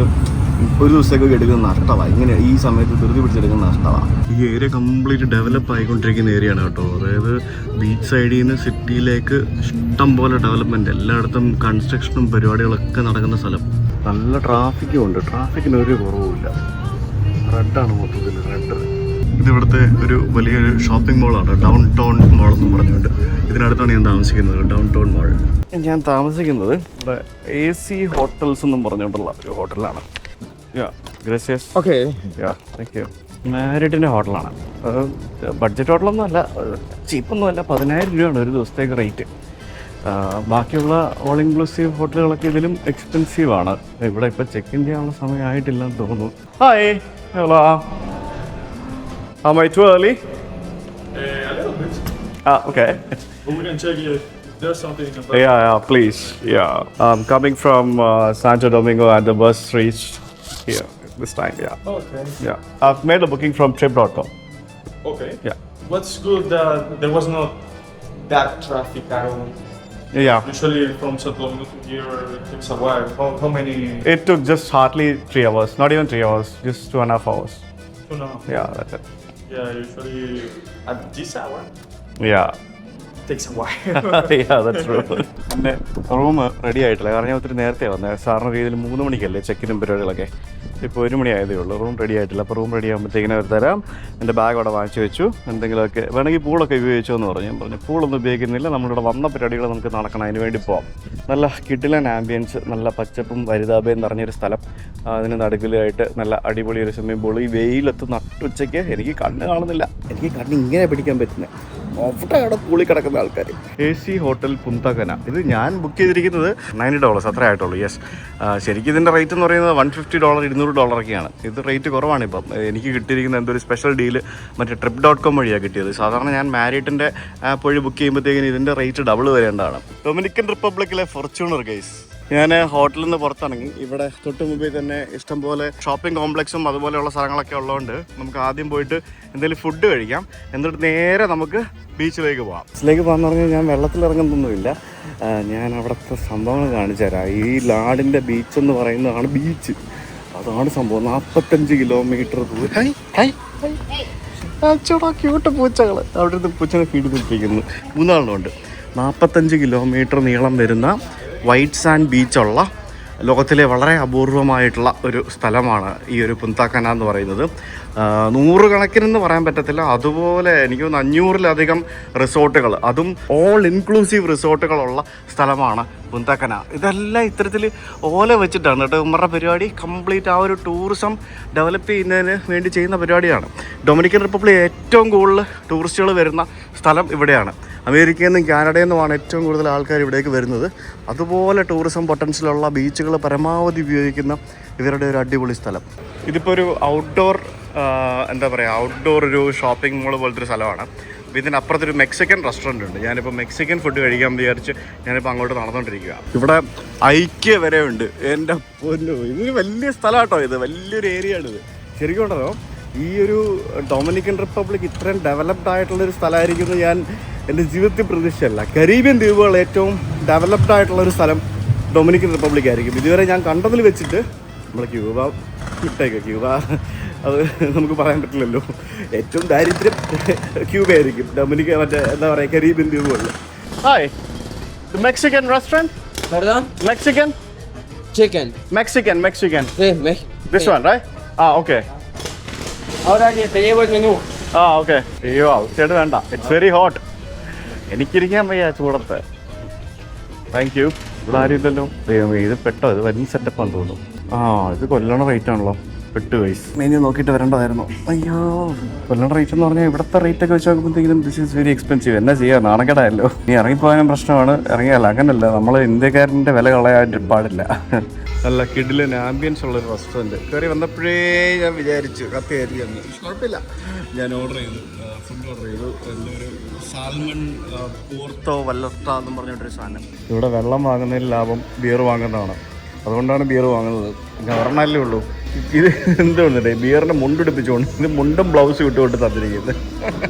ഒരു ദിവസത്തേക്കൊക്കെ എടുക്കുന്ന നഷ്ടമാണ്. ഇങ്ങനെ ഈ സമയത്ത് ധൃതി പിടിച്ചെടുക്കുന്ന നഷ്ടമാണ്. ഈ ഏരിയ കംപ്ലീറ്റ് ഡെവലപ്പ് ആയിക്കൊണ്ടിരിക്കുന്ന ഏരിയയാണ് കേട്ടോ. അതായത് ബീച്ച് സൈഡിൽ നിന്ന് സിറ്റിയിലേക്ക് ഇഷ്ടം പോലെ ഡെവലപ്മെൻറ്റ്, എല്ലായിടത്തും കൺസ്ട്രക്ഷനും പരിപാടികളൊക്കെ നടക്കുന്ന സ്ഥലം. നല്ല ട്രാഫിക്കും ഉണ്ട്, ട്രാഫിക്കിന് ഒരു കുറവുമില്ല. റെഡാണ് മൊത്തത്തിൽ, റെഡ്. ഇതിവിടുത്തെ ഒരു വലിയൊരു ഷോപ്പിംഗ് മോളാണ്, ഡൗൺ ടൗൺ മോൾ എന്നും പറഞ്ഞുകൊണ്ട്. ഇതിനടുത്താണ് ഞാൻ താമസിക്കുന്നത്, ഡൗൺ ടൗൺ മോൾ. ഞാൻ താമസിക്കുന്നത് ഇവിടെ AC ഹോട്ടൽസ് എന്നും പറഞ്ഞുകൊണ്ടുള്ള ഒരു ഹോട്ടലാണ്. മാരിറ്റിൻ്റെ ഹോട്ടലാണ്. ബഡ്ജറ്റ് ഹോട്ടലൊന്നും അല്ല, ചീപ്പൊന്നും അല്ല. 10,000 രൂപയാണ് ഒരു ദിവസത്തേക്ക് റേറ്റ്. ബാക്കിയുള്ള ഓൾ ഇൻക്ലൂസീവ് ഹോട്ടലുകളൊക്കെ ഇതിലും എക്സ്പെൻസീവ് ആണ്. ഇവിടെ ഇപ്പോൾ ചെക്ക് ഇൻ ചെയ്യാനുള്ള സമയമായിട്ടില്ലെന്ന് തോന്നുന്നു. Hi, hello. Am I too early? A little bit. Okay. But we can check if there's something you can buy. Yeah, please. Yeah. I'm coming from Santo Domingo and the bus reached here this time. Yeah. Okay. Yeah. I've made a booking from trip.com. Okay. Yeah. What's good that there was not that traffic at all? Yeah. Usually from Santo Domingo to here it takes a while. How many? It took just hardly 3 hours. Not even 3 hours. Just 2.5 hours. 2.5. Yeah, that's it. Yeah, usually at this hour Yeah. it takes a while. Yeah, that's true. എൻ്റെ room ready ആയിട്ടില്ല, കാരണം ഞാൻ ഒത്തിരി നേരത്തെ വന്നത്. സാറിന് രീതിയിൽ 3 മണിക്കല്ലേ ചെക്കിനും പരിപാടികളൊക്കെ. ഇപ്പോൾ 1 മണി ആയതേ ഉള്ളൂ. റൂം റെഡി ആയിട്ടില്ല. അപ്പോൾ റൂം റെഡി ആകുമ്പോഴത്തേക്കിനെ അവർ തരാം. എൻ്റെ ബാഗ് അവിടെ വാങ്ങിച്ചു വെച്ചു. എന്തെങ്കിലുമൊക്കെ വേണമെങ്കിൽ പൂളൊക്കെ ഉപയോഗിച്ചു എന്ന് പറഞ്ഞു. ഞാൻ പറഞ്ഞു പൂളൊന്നും ഉപയോഗിക്കുന്നില്ല, നമ്മളിവിടെ വന്ന പരിപാടികൾ നമുക്ക് നടക്കണം, അതിന് വേണ്ടി പോകാം. നല്ല കിടിലൻ ആംബിയൻസ്, നല്ല പച്ചപ്പും വരിതാപയും നിറഞ്ഞൊരു സ്ഥലം. അതിന് നടുക്കിലായിട്ട് നല്ല അടിപൊളി ഒരു സ്വിമ്മിംഗ് പൂൾ. ഈ വെയിലത്ത് നട്ടുച്ചയ്ക്ക് എനിക്ക് കണ്ണ് കാണുന്നില്ല, എനിക്ക് കണ്ണ് ഇങ്ങനെ പിടിക്കാൻ പറ്റുന്നത്. അവിടെ പൂളി കിടക്കുന്ന ആൾക്കാർ. AC hotel Punta Cana. ഇത് ഞാൻ ബുക്ക് ചെയ്തിരിക്കുന്നത് $90 അത്രേ ആയിട്ടുള്ളൂ. യെസ്, ശരിക്കും ഇതിൻ്റെ റേറ്റ് എന്ന് പറയുന്നത് $150 $200 ഇത് റേറ്റ് കുറവാണ് ഇപ്പം. എനിക്ക് കിട്ടിയിരിക്കുന്ന എന്തൊരു സ്പെഷ്യൽ ഡീല് മറ്റേ trip.com വഴിയാണ് കിട്ടിയത്. സാധാരണ ഞാൻ മാരിറ്റിൻ്റെ ആപ്പ് വഴി ബുക്ക് ചെയ്യുമ്പോഴത്തേക്കിന് ഇതിൻ്റെ റേറ്റ് ഡബിൾ വരേണ്ടതാണ്. ഡൊമിനിക്കൻ റിപ്പബ്ലിക്കിലെ ഫോർച്യൂണർ ഗൈസ്. ഞാൻ ഹോട്ടലിൽ നിന്ന് പുറത്തിറങ്ങി. ഇവിടെ തൊട്ട് മുമ്പിൽ തന്നെ ഇഷ്ടംപോലെ ഷോപ്പിംഗ് കോംപ്ലക്സും അതുപോലെയുള്ള സ്ഥലങ്ങളൊക്കെ ഉള്ളതുകൊണ്ട് നമുക്ക് ആദ്യം പോയിട്ട് എന്തെങ്കിലും ഫുഡ് കഴിക്കാം, എന്നിട്ട് നേരെ നമുക്ക് ബീച്ചിലേക്ക് പോകാം. ബീച്ചിലേക്ക് പോകാമെന്ന് പറഞ്ഞാൽ ഞാൻ വെള്ളത്തിലിറങ്ങുന്നൊന്നുമില്ല. ഞാൻ അവിടുത്തെ സംഭവങ്ങൾ കാണിച്ചു തരാം. ഈ നാടിൻ്റെ ബീച്ച് എന്ന് പറയുന്നതാണ് ബീച്ച്. അതാണ് സംഭവം. 45 കിലോമീറ്റർ ദൂരം. ക്യൂട്ട് പൂച്ചകൾ അവിടെ നിന്ന് പൂച്ചനെ ഫീഡ് പിടിപ്പിക്കുന്നു. 3 ആളുണ്ട്. 45 കിലോമീറ്റർ നീളം വരുന്ന വൈറ്റ് സാൻഡ് ബീച്ചുള്ള ലോകത്തിലെ വളരെ അപൂർവമായിട്ടുള്ള ഒരു സ്ഥലമാണ് ഈ ഒരു പുന്തകന എന്ന് പറയുന്നത്. 100 കണക്കിനെന്ന് പറയാൻ പറ്റത്തില്ല, അതുപോലെ എനിക്ക് തോന്നുന്നു 500-ലധികം റിസോർട്ടുകൾ, അതും ഓൾ ഇൻക്ലൂസീവ് റിസോർട്ടുകളുള്ള സ്ഥലമാണ് പുന്തകന. ഇതെല്ലാം ഇത്തരത്തിൽ ഓല വെച്ചിട്ടാണ് കേട്ടോ ഇവരുടെ പരിപാടി. കംപ്ലീറ്റ് ആ ഒരു ടൂറിസം ഡെവലപ്പ് ചെയ്യുന്നതിന് വേണ്ടി ചെയ്യുന്ന പരിപാടിയാണ്. ഡൊമിനിക്കൻ റിപ്പബ്ലിക് ഏറ്റവും കൂടുതൽ ടൂറിസ്റ്റുകൾ വരുന്ന സ്ഥലം ഇവിടെയാണ്. അമേരിക്കയിൽ നിന്നും കാനഡയിൽ നിന്നുമാണ് ഏറ്റവും കൂടുതൽ ആൾക്കാർ ഇവിടേക്ക് വരുന്നത്. അതുപോലെ ടൂറിസം പൊട്ടൻഷ്യലുള്ള ബീച്ചുകൾ പരമാവധി ഉപയോഗിക്കുന്ന ഇവരുടെ ഒരു അടിപൊളി സ്ഥലം. ഇതിപ്പോൾ ഒരു ഔട്ട്ഡോർ ഔട്ട്ഡോർ ഒരു ഷോപ്പിംഗ് മോൾ പോലത്തെ ഒരു സ്ഥലമാണ്. അപ്പോൾ ഇതിനപ്പുറത്തൊരു മെക്സിക്കൻ റെസ്റ്റോറൻറ്റ് ഉണ്ട്. ഞാനിപ്പോൾ മെക്സിക്കൻ ഫുഡ് കഴിക്കാൻ വിചാരിച്ച് ഞാനിപ്പോൾ അങ്ങോട്ട് നടന്നുകൊണ്ടിരിക്കുക. ഇവിടെ ഐക്യ വരെ ഉണ്ട്. എൻ്റെ പൊന്നു, ഇതൊരു വലിയ സ്ഥലം കേട്ടോ. ഇത് വലിയൊരു ഏരിയ ആണിത്. ശരിക്കും ഉണ്ടല്ലോ, ഈ ഒരു ഡൊമിനിക്കൻ റിപ്പബ്ലിക് ഇത്രയും ഡെവലപ്ഡ് ആയിട്ടുള്ളൊരു സ്ഥലമായിരിക്കുമെന്ന് ഞാൻ എൻ്റെ ജീവിതത്തിൽ പ്രതീക്ഷയല്ല. കരീബിയൻ ദ്വീപുകൾ ഏറ്റവും ഡെവലപ്ഡ് ആയിട്ടുള്ളൊരു സ്ഥലം ഡൊമിനിക്കൻ റിപ്പബ്ലിക് ആയിരിക്കും ഇതുവരെ ഞാൻ കണ്ടതിൽ വെച്ചിട്ട്. നമ്മൾ ക്യൂബ വിട്ടേക്ക്, ക്യൂബ അത് നമുക്ക് പറയാൻ പറ്റില്ലല്ലോ. ഏറ്റവും ദാരിദ്ര്യം ക്യൂബ ആയിരിക്കും. ഡൊമിനിക്ക മറ്റേ എന്താ പറയുക, കരീബിയൻ ദ്വീപുകളിൽ. Hi, Mexican restaurant. ¿Perdón? Mexican Chicken. Mexican Sí, this one right? Okay. Ahora te llevo el menú. Okay. അയ്യോ, ചേട്ടൻ വേണ്ട, ഇറ്റ്സ് വെരി ഹോട്ട്. എനിക്കിരിക്കാൻ വയ്യ ചൂടത്ത്. Thank you. ഇവിടെ ആരും ഇല്ലല്ലോ. ഇത് പെട്ടോ, ഇത് വലിയ സെറ്റപ്പാന്ന് തോന്നുന്നു. ഇത് കൊല്ലണ റേറ്റ് ആണല്ലോ. പെട്ട് വയസ്സ് മെനു നോക്കിയിട്ട് വരേണ്ടതായിരുന്നു. അയ്യോ, കൊല്ലണ റേറ്റ് എന്ന് പറഞ്ഞാൽ ഇവിടുത്തെ റേറ്റ് ഒക്കെ വെച്ച് നോക്കുമ്പോഴത്തേക്കും ദിസ് ഈസ് വെരി എക്സ്പെൻസീവ്. എന്നാ ചെയ്യാം, നാണക്കേടായല്ലോ. നീ ഇറങ്ങിപ്പോയാലും പ്രശ്നമാണ്, ഇറങ്ങിയല്ല. അങ്ങനല്ല, നമ്മൾ ഇന്ത്യക്കാരൻ്റെ വില കളയാൻ പാടില്ല. നല്ല കിടിലൻ ആംബിയൻസ് ഉള്ളൊരു റെസ്റ്റോറൻറ്റ്. കയറി വന്നപ്പോഴേ ഞാൻ വിചാരിച്ചു കത്തിയായിരിക്കും. കുഴപ്പമില്ല, ഞാൻ ഫുഡ് ഓർഡർ ചെയ്തു. എന്തൊരു സാൽമൺ പോർട്ടോ വല്ലസ്റ്റ എന്നും പറഞ്ഞിട്ടൊരു സാധനം. ഇവിടെ വെള്ളം വാങ്ങുന്നതിൽ ലാഭം ബിയർ വാങ്ങുന്നതാണ്. അതുകൊണ്ടാണ് ബിയർ വാങ്ങുന്നത്. പിന്നെ ഒരെണ്ണല്ലേ ഉള്ളൂ. ഇത് എന്തുകൊണ്ടേ ബിയറിൻ്റെ മുണ്ടെടുപ്പിച്ചുകൊണ്ട് ഇത് മുണ്ടും ബ്ലൗസും ഇട്ടുകൊണ്ട് തന്നിരിക്കുന്നത്.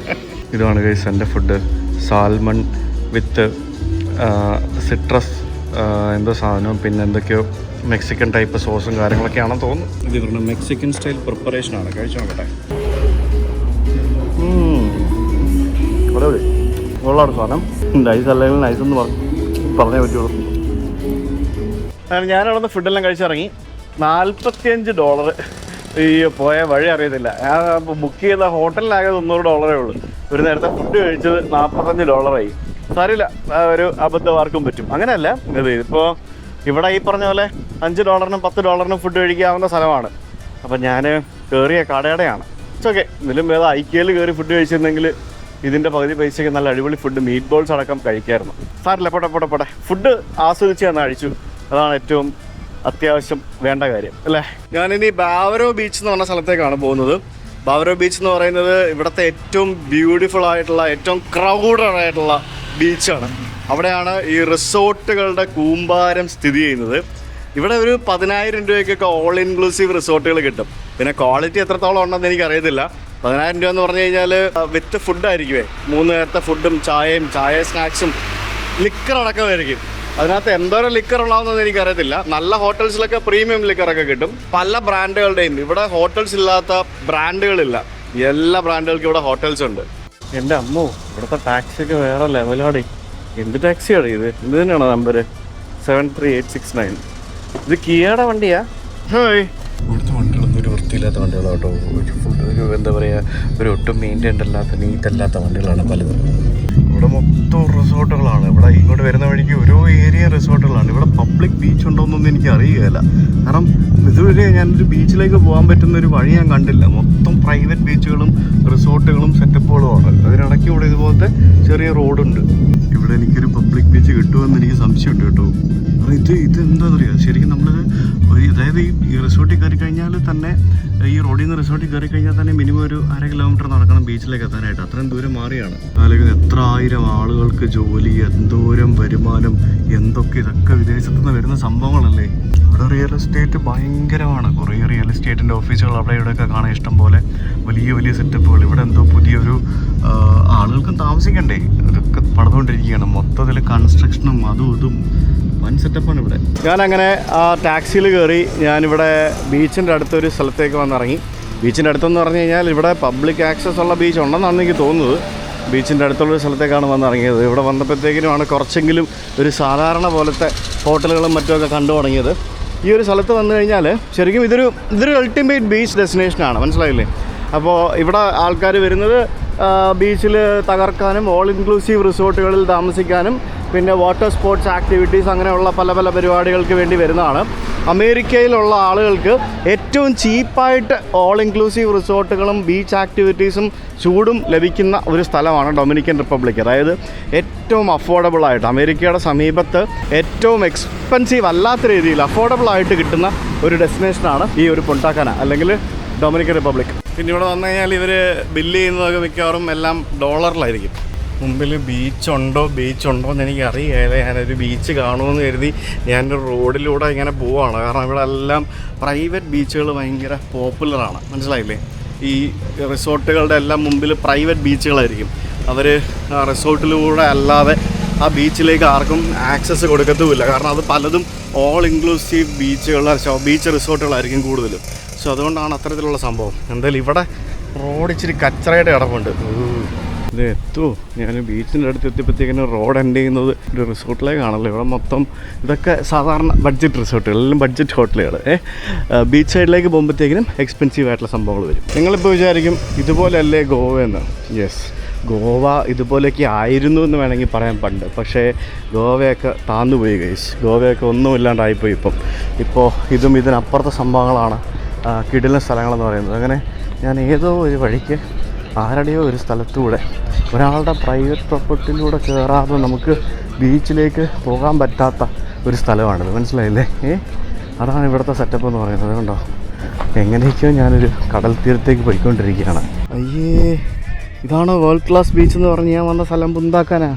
ഇതാണ് ഗൈസ് എൻ്റെ ഫുഡ്. സാൽമൺ വിത്ത് സിട്രസ് എന്തോ സാധനവും പിന്നെ എന്തൊക്കെയോ മെക്സിക്കൻ ടൈപ്പ് സോസും കാര്യങ്ങളൊക്കെയാണെന്ന് തോന്നുന്നു. ഇത് ഇവരുടെ മെക്സിക്കൻ സ്റ്റൈൽ പ്രിപ്പറേഷനാണ്. കഴിച്ചു നോക്കട്ടെ. ഇവിടെ ഉള്ളൊരു സാധനം നൈസ് അല്ലെങ്കിൽ നൈസ് എന്ന് പറഞ്ഞേ പറ്റുള്ളൂ. ഞാനവിടെ നിന്ന് ഫുഡെല്ലാം കഴിച്ചിറങ്ങി. $45 ഈ പോയ വഴി അറിയത്തില്ല. ഞാൻ ബുക്ക് ചെയ്ത ഹോട്ടലിലാകെ $100 ഉള്ളൂ. ഒരു നേരത്തെ ഫുഡ് കഴിച്ചത് $45. സാരില്ല, ഒരു അബദ്ധം ആർക്കും പറ്റും. അങ്ങനെയല്ല, ഇതിപ്പോൾ ഇവിടെ ഈ പറഞ്ഞ പോലെ $5 $10 ഫുഡ് കഴിക്കാവുന്ന സ്ഥലമാണ്. അപ്പം ഞാൻ കയറിയ കടയുടെയാണ്. ഓക്കെ, ഇതിലും വേറെ ഐക്യയിൽ കയറി ഫുഡ് കഴിച്ചിരുന്നെങ്കിൽ ഇതിൻ്റെ പകുതി പൈസയ്ക്ക് നല്ല അടിപൊളി ഫുഡ്, മീറ്റ് ബോൾസ് അടക്കം കഴിക്കായിരുന്നു. സാരില്ല, പോട്ടെ ഫുഡ് ആസ്വദിച്ച് ഞാൻ കഴിച്ചു. അതാണ് ഏറ്റവും അത്യാവശ്യം വേണ്ട കാര്യം അല്ലേ. ഞാനിനി ബാവരോ ബീച്ച് എന്ന് പറഞ്ഞ സ്ഥലത്തേക്കാണ് പോകുന്നത്. ബാവരോ ബീച്ച് എന്ന് പറയുന്നത് ഇവിടുത്തെ ഏറ്റവും ബ്യൂട്ടിഫുൾ ആയിട്ടുള്ള, ഏറ്റവും ക്രൗഡഡ് ആയിട്ടുള്ള ബീച്ചാണ്. അവിടെയാണ് ഈ റിസോർട്ടുകളുടെ കൂമ്പാരം സ്ഥിതി ചെയ്യുന്നത്. ഇവിടെ ഒരു 10,000 രൂപയ്ക്കൊക്കെ ഓൾ ഇൻക്ലൂസീവ് റിസോർട്ടുകൾ കിട്ടും. പിന്നെ ക്വാളിറ്റി എത്രത്തോളം ഉണ്ടെന്ന് എനിക്കറിയത്തില്ല. 10,000 രൂപ എന്ന് പറഞ്ഞു കഴിഞ്ഞാൽ വിത്ത് ഫുഡായിരിക്കുമേ. 3 നേരത്തെ ഫുഡും ചായ സ്നാക്സും ലിക്കർ അടക്കമായിരിക്കും. അതിനകത്ത് എന്തോരം ലിക്കർ ഉണ്ടാവുന്നതെന്ന് എനിക്കറിയത്തില്ല. നല്ല ഹോട്ടൽസിലൊക്കെ പ്രീമിയം ലിക്കറൊക്കെ കിട്ടും. പല ബ്രാൻഡുകളുടെയും. ഇവിടെ ഹോട്ടൽസ് ഇല്ലാത്ത ബ്രാൻഡുകളില്ല. എല്ലാ ബ്രാൻഡുകൾക്കും ഇവിടെ ഹോട്ടൽസ് ഉണ്ട്. എൻ്റെ അമ്മോ, ഇവിടുത്തെ ടാക്സിയൊക്കെ വേറെ ലെവലാടി. എന്ത് ടാക്സിയാണ് ഇത്? ഇത് തന്നെയാണോ നമ്പർ 73869? ഇത് കിയയുടെ വണ്ടിയാ? ഹായ്. ഇവിടുത്തെ വണ്ടികളൊന്നും ഒരു വൃത്തിയില്ലാത്ത വണ്ടികളാണ് കേട്ടോ. ഒരു എന്താ പറയുക, ഒരു ഒട്ടും മെയിൻറ്റൈൻഡ് അല്ലാത്ത, നീറ്റല്ലാത്ത വണ്ടികളാണ് പലതും. ഇവിടെ മൊത്തം റിസോർട്ടുകളാണ്. ഇവിടെ ഇങ്ങോട്ട് വരുന്ന വഴിക്ക് ഓരോ ഏരിയ റിസോർട്ടുകളാണ്. ഇവിടെ പബ്ലിക് ബീച്ച് ഉണ്ടോയെന്നൊന്നും എനിക്ക് അറിയുകയില്ല. കാരണം ഇതുവരെ ഞാനൊരു ബീച്ചിലേക്ക് പോകാൻ പറ്റുന്ന ഒരു വഴി ഞാൻ കണ്ടില്ല. മൊത്തം പ്രൈവറ്റ് ബീച്ചുകളും റിസോർട്ടുകളും സെറ്റപ്പുകളുമാണ്. അതിനിടയ്ക്ക് ഇവിടെ ഇതുപോലത്തെ ചെറിയ റോഡുണ്ട്. ഇവിടെ എനിക്കൊരു പബ്ലിക് ബീച്ച് കിട്ടുമെന്ന് എനിക്ക് സംശയമുണ്ട് കേട്ടോ. ഇത് എന്താണെന്ന് അറിയാം, ശരിക്കും നമ്മളിത് അതായത് ഈ റിസോർട്ടിൽ കയറി കഴിഞ്ഞാൽ തന്നെ, ഈ റോഡിൽ നിന്ന് റിസോർട്ടിൽ കയറി കഴിഞ്ഞാൽ തന്നെ മിനിമം ഒരു 1/2 കിലോമീറ്റർ നടക്കണം ബീച്ചിലേക്ക് എത്താനായിട്ട്. അത്രയും ദൂരം മാറിയാണ്. അല്ലെങ്കിൽ എത്ര ആയിരം ആളുകൾക്ക് ജോലി, എന്തോരം വരുമാനം, ഇതൊക്കെ വിദേശത്തു നിന്ന് വരുന്ന സംഭവങ്ങളല്ലേ. ഇവിടെ റിയൽ എസ്റ്റേറ്റ് ഭയങ്കരമാണ്. കുറേ റിയൽ എസ്റ്റേറ്റിൻ്റെ ഓഫീസുകൾ അവിടെ ഇവിടെയൊക്കെ കാണാൻ ഇഷ്ടം പോലെ. വലിയ സെറ്റപ്പുകൾ. ഇവിടെ എന്തോ പുതിയൊരു ആളുകൾക്കും താമസിക്കണ്ടേ, ഇതൊക്കെ പണിതുകൊണ്ടിരിക്കുകയാണ്. മൊത്തത്തിൽ കൺസ്ട്രക്ഷനും അതും വൻ സെറ്റപ്പാണ് ഇവിടെ. ഞാനങ്ങനെ ആ ടാക്സിയിൽ കയറി ഞാനിവിടെ ബീച്ചിൻ്റെ അടുത്തൊരു സ്ഥലത്തേക്ക് വന്നിറങ്ങി. ബീച്ചിൻ്റെ അടുത്തെന്ന് പറഞ്ഞു കഴിഞ്ഞാൽ ഇവിടെ പബ്ലിക് ആക്സസ് ഉള്ള ബീച്ച് ഉണ്ടെന്നാണ് എനിക്ക് തോന്നുന്നത്. ബീച്ചിൻ്റെ അടുത്തുള്ളൊരു സ്ഥലത്തേക്കാണ് വന്നിറങ്ങിയത്. ഇവിടെ വന്നപ്പോഴത്തേക്കിനുമാണ് കുറച്ചെങ്കിലും ഒരു സാധാരണ പോലത്തെ ഹോട്ടലുകളും മറ്റുമൊക്കെ കണ്ടു തുടങ്ങിയത്. ഈ ഒരു സ്ഥലത്ത് വന്നു കഴിഞ്ഞാൽ ശരിക്കും ഇതൊരു അൾട്ടിമേറ്റ് ബീച്ച് ഡെസ്റ്റിനേഷനാണ്, മനസ്സിലായില്ലേ. അപ്പോൾ ഇവിടെ ആൾക്കാർ വരുന്നത് ബീച്ചിൽ തകർക്കാനും, ഓൾ ഇൻക്ലൂസീവ് റിസോർട്ടുകളിൽ താമസിക്കാനും, പിന്നെ വാട്ടർ സ്പോർട്സ് ആക്ടിവിറ്റീസ്, അങ്ങനെയുള്ള പല പരിപാടികൾക്ക് വേണ്ടി വരുന്നതാണ്. അമേരിക്കയിലുള്ള ആളുകൾക്ക് ഏറ്റവും ചീപ്പായിട്ട് ഓൾ ഇൻക്ലൂസീവ് റിസോർട്ടുകളും ബീച്ച് ആക്ടിവിറ്റീസും ചൂടും ലഭിക്കുന്ന ഒരു സ്ഥലമാണ് ഡൊമിനിക്കൻ റിപ്പബ്ലിക്. അതായത് ഏറ്റവും അഫോർഡബിളായിട്ട്, അമേരിക്കയുടെ സമീപത്ത് ഏറ്റവും എക്സ്പെൻസീവ് അല്ലാത്ത രീതിയിൽ അഫോർഡബിളായിട്ട് കിട്ടുന്ന ഒരു ഡെസ്റ്റിനേഷനാണ് ഈ ഒരു പുണ്ടാ കാന അല്ലെങ്കിൽ ഡൊമിനിക്കൻ റിപ്പബ്ലിക്. പിന്നെ ഇവിടെ വന്നു കഴിഞ്ഞാൽ ഇവർ ബില്ല് ചെയ്യുന്നതൊക്കെ മിക്കവാറും എല്ലാം ഡോളറിലായിരിക്കും. മുമ്പിൽ ബീച്ചുണ്ടോ എന്ന് എനിക്ക് അറിയില്ല. ഞാനൊരു ബീച്ച് കാണുമെന്ന് കരുതി ഞാനൊരു റോഡിലൂടെ ഇങ്ങനെ പോവാണ്. കാരണം ഇവിടെ എല്ലാം പ്രൈവറ്റ് ബീച്ചുകൾ ഭയങ്കര പോപ്പുലറാണ്, മനസ്സിലായില്ലേ. ഈ റിസോർട്ടുകളുടെ എല്ലാം മുമ്പിൽ പ്രൈവറ്റ് ബീച്ചുകളായിരിക്കും. അവർ റിസോർട്ടിലൂടെ അല്ലാതെ ആ ബീച്ചിലേക്ക് ആർക്കും ആക്സസ് കൊടുക്കത്തുമില്ല. കാരണം അത് പലതും ഓൾ ഇൻക്ലൂസീവ് ബീച്ച് റിസോർട്ടുകളായിരിക്കും കൂടുതലും. സോ അതുകൊണ്ടാണ് അത്തരത്തിലുള്ള സംഭവം. എന്തായാലും ഇവിടെ റോഡ് ഇച്ചിരി കച്ചറയുടെ കിടപ്പുണ്ട്. ഇത് എത്തുമോ? ഞാൻ ബീച്ചിൻ്റെ അടുത്ത് എത്തിയപ്പോഴത്തേക്കിനും റോഡ് എൻഡ് ചെയ്യുന്നത് ഒരു റിസോർട്ടിലേക്കാണല്ലോ. ഇവിടെ മൊത്തം ഇതൊക്കെ സാധാരണ ബഡ്ജറ്റ് റിസോർട്ടുകൾ, എല്ലാം ബഡ്ജറ്റ് ഹോട്ടലുകൾ. ബീച്ച് സൈഡിലേക്ക് പോകുമ്പോഴത്തേക്കിനും എക്സ്പെൻസീവ് ആയിട്ടുള്ള സംഭവങ്ങൾ വരും. നിങ്ങളിപ്പോൾ വിചാരിക്കും ഇതുപോലെയല്ലേ ഗോവയെന്ന്. യെസ്, ഗോവ ഇതുപോലെയൊക്കെ ആയിരുന്നു എന്ന് വേണമെങ്കിൽ പറയാൻ പണ്ട്. പക്ഷേ ഗോവയൊക്കെ താന്നുപോയി ഗൈസ്. ഗോവയൊക്കെ ഒന്നുമില്ലാണ്ടായിപ്പോയി. ഇപ്പോൾ ഇതിനപ്പുറത്തെ സംഭവങ്ങളാണ് കിടിലൻ സ്ഥലങ്ങളെന്ന് പറയുന്നത്. അങ്ങനെ ഞാൻ ഏതോ ഒരു വഴിക്ക് ആരുടെയോ ഒരു സ്ഥലത്തൂടെ, ഒരാളുടെ പ്രൈവറ്റ് പ്രോപ്പർട്ടിയിലൂടെ കയറാതെ നമുക്ക് ബീച്ചിലേക്ക് പോകാൻ പറ്റാത്ത ഒരു സ്ഥലമാണിത്, മനസ്സിലായില്ലേ. അതാണ് ഇവിടുത്തെ സെറ്റപ്പ് എന്ന് പറയുന്നത്. കണ്ടോ, എങ്ങനെയൊക്കെയോ ഞാനൊരു കടൽ തീരത്തേക്ക് പോയിക്കൊണ്ടിരിക്കുകയാണ്. അയ്യേ, ഇതാണോ വേൾഡ് ക്ലാസ് ബീച്ച് എന്ന് പറഞ്ഞ് ഞാൻ വന്ന സ്ഥലം പുന്താക്കാനാ?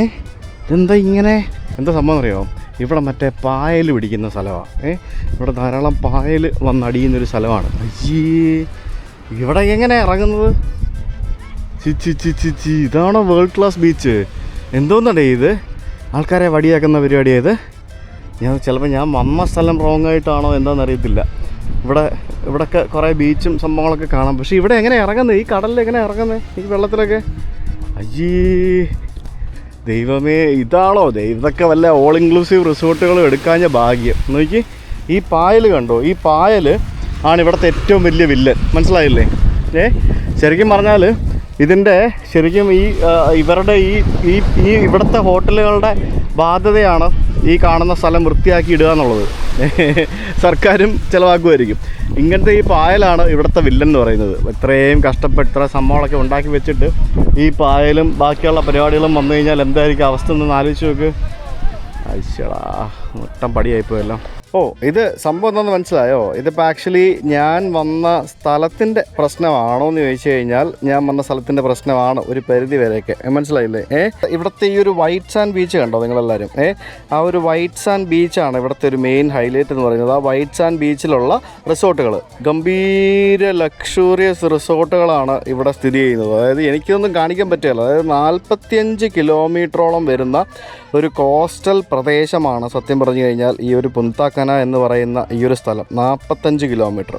ഇതെന്താ ഇങ്ങനെ? എന്താ സംഭവം അറിയാമോ? ഇവിടെ മറ്റേ പായൽ പിടിക്കുന്ന സ്ഥലമാണ്. ഇവിടെ ധാരാളം പായൽ വന്നടിയുന്നൊരു സ്ഥലമാണ്. അയ്യേ, ഇവിടെ എങ്ങനെ ഇറങ്ങുന്നത്? ഇതാണോ വേൾഡ് ക്ലാസ് ബീച്ച്? എന്തോന്നടേ ഇത്? ആൾക്കാരെ വടിയാക്കുന്ന പരിപാടിയായത്? ചിലപ്പോൾ ഞാൻ വന്ന സ്ഥലം റോങ് ആയിട്ടാണോ എന്താണെന്നറിയത്തില്ല. ഇവിടെയൊക്കെ കുറേ ബീച്ചും സംഭവങ്ങളൊക്കെ കാണാം. പക്ഷേ ഇവിടെ എങ്ങനെ ഇറങ്ങുന്നത്? ഈ കടലിൽ എങ്ങനെ ഇറങ്ങുന്നത്? ഈ വെള്ളത്തിലൊക്കെ? അയ്യേ ദൈവമേ, ഇതാണോ ഇതൊക്കെ വല്ല ഓൾ ഇൻക്ലൂസീവ് റിസോർട്ടുകളും എടുക്കാഞ്ഞ ഭാഗ്യം. നോക്കി, ഈ പായൽ കണ്ടോ? ഈ പായൽ ആണ് ഇവിടുത്തെ ഏറ്റവും വലിയ വില്ലൻ, മനസ്സിലായില്ലേ? ശരിക്കും പറഞ്ഞാൽ ഇതിൻ്റെ ശരിക്കും ഇവരുടെ ഈ ഇവിടുത്തെ ഹോട്ടലുകളുടെ ബാധ്യതയാണ് ഈ കാണുന്ന സ്ഥലം വൃത്തിയാക്കി ഇടുക എന്നുള്ളത്. സർക്കാരും ചിലവാക്കുമായിരിക്കും. ഇങ്ങനത്തെ ഈ പായലാണ് ഇവിടുത്തെ വില്ലൻ എന്ന് പറയുന്നത്. ഇത്രയും കഷ്ടപ്പെട്ട് ഇത്ര സംഭവങ്ങളൊക്കെ ഉണ്ടാക്കി വെച്ചിട്ട് ഈ പായലും ബാക്കിയുള്ള പരിപാടികളും വന്നു കഴിഞ്ഞാൽ എന്തായിരിക്കും അവസ്ഥ എന്ന് ആലോചിച്ച് നോക്ക്. അയ്യടാ, മൊത്തം പടിയായിപ്പോയല്ലോ. ഇത് സംഭവം എന്താണെന്ന് മനസ്സിലായോ? ഇതിപ്പോൾ ആക്ച്വലി ഞാൻ വന്ന സ്ഥലത്തിൻ്റെ പ്രശ്നമാണോ എന്ന് ചോദിച്ചു കഴിഞ്ഞാൽ ഞാൻ വന്ന സ്ഥലത്തിൻ്റെ പ്രശ്നമാണ് ഒരു പരിധി വരെയൊക്കെ, മനസ്സിലായില്ലേ? ഇവിടുത്തെ ഈ ഒരു വൈറ്റ് സാൻഡ് ബീച്ച് കണ്ടോ നിങ്ങളെല്ലാവരും? ആ ഒരു വൈറ്റ് സാൻഡ് ബീച്ചാണ് ഇവിടുത്തെ ഒരു മെയിൻ ഹൈലൈറ്റ് എന്ന് പറയുന്നത്. ആ വൈറ്റ് സാൻഡ് ബീച്ചിലുള്ള റിസോർട്ടുകൾ, ഗംഭീര ലക്ഷൂറിയസ് റിസോർട്ടുകളാണ് ഇവിടെ സ്ഥിതി ചെയ്യുന്നത്. അതായത് എനിക്കൊന്നും കാണിക്കാൻ പറ്റുകയില്ല. അതായത് 45 കിലോമീറ്ററോളം വരുന്ന ഒരു കോസ്റ്റൽ പ്രദേശമാണ് സത്യം പറഞ്ഞു കഴിഞ്ഞാൽ ഈ ഒരു പുന്താക്കന എന്ന് പറയുന്ന ഈ ഒരു സ്ഥലം. 45 കിലോമീറ്റർ.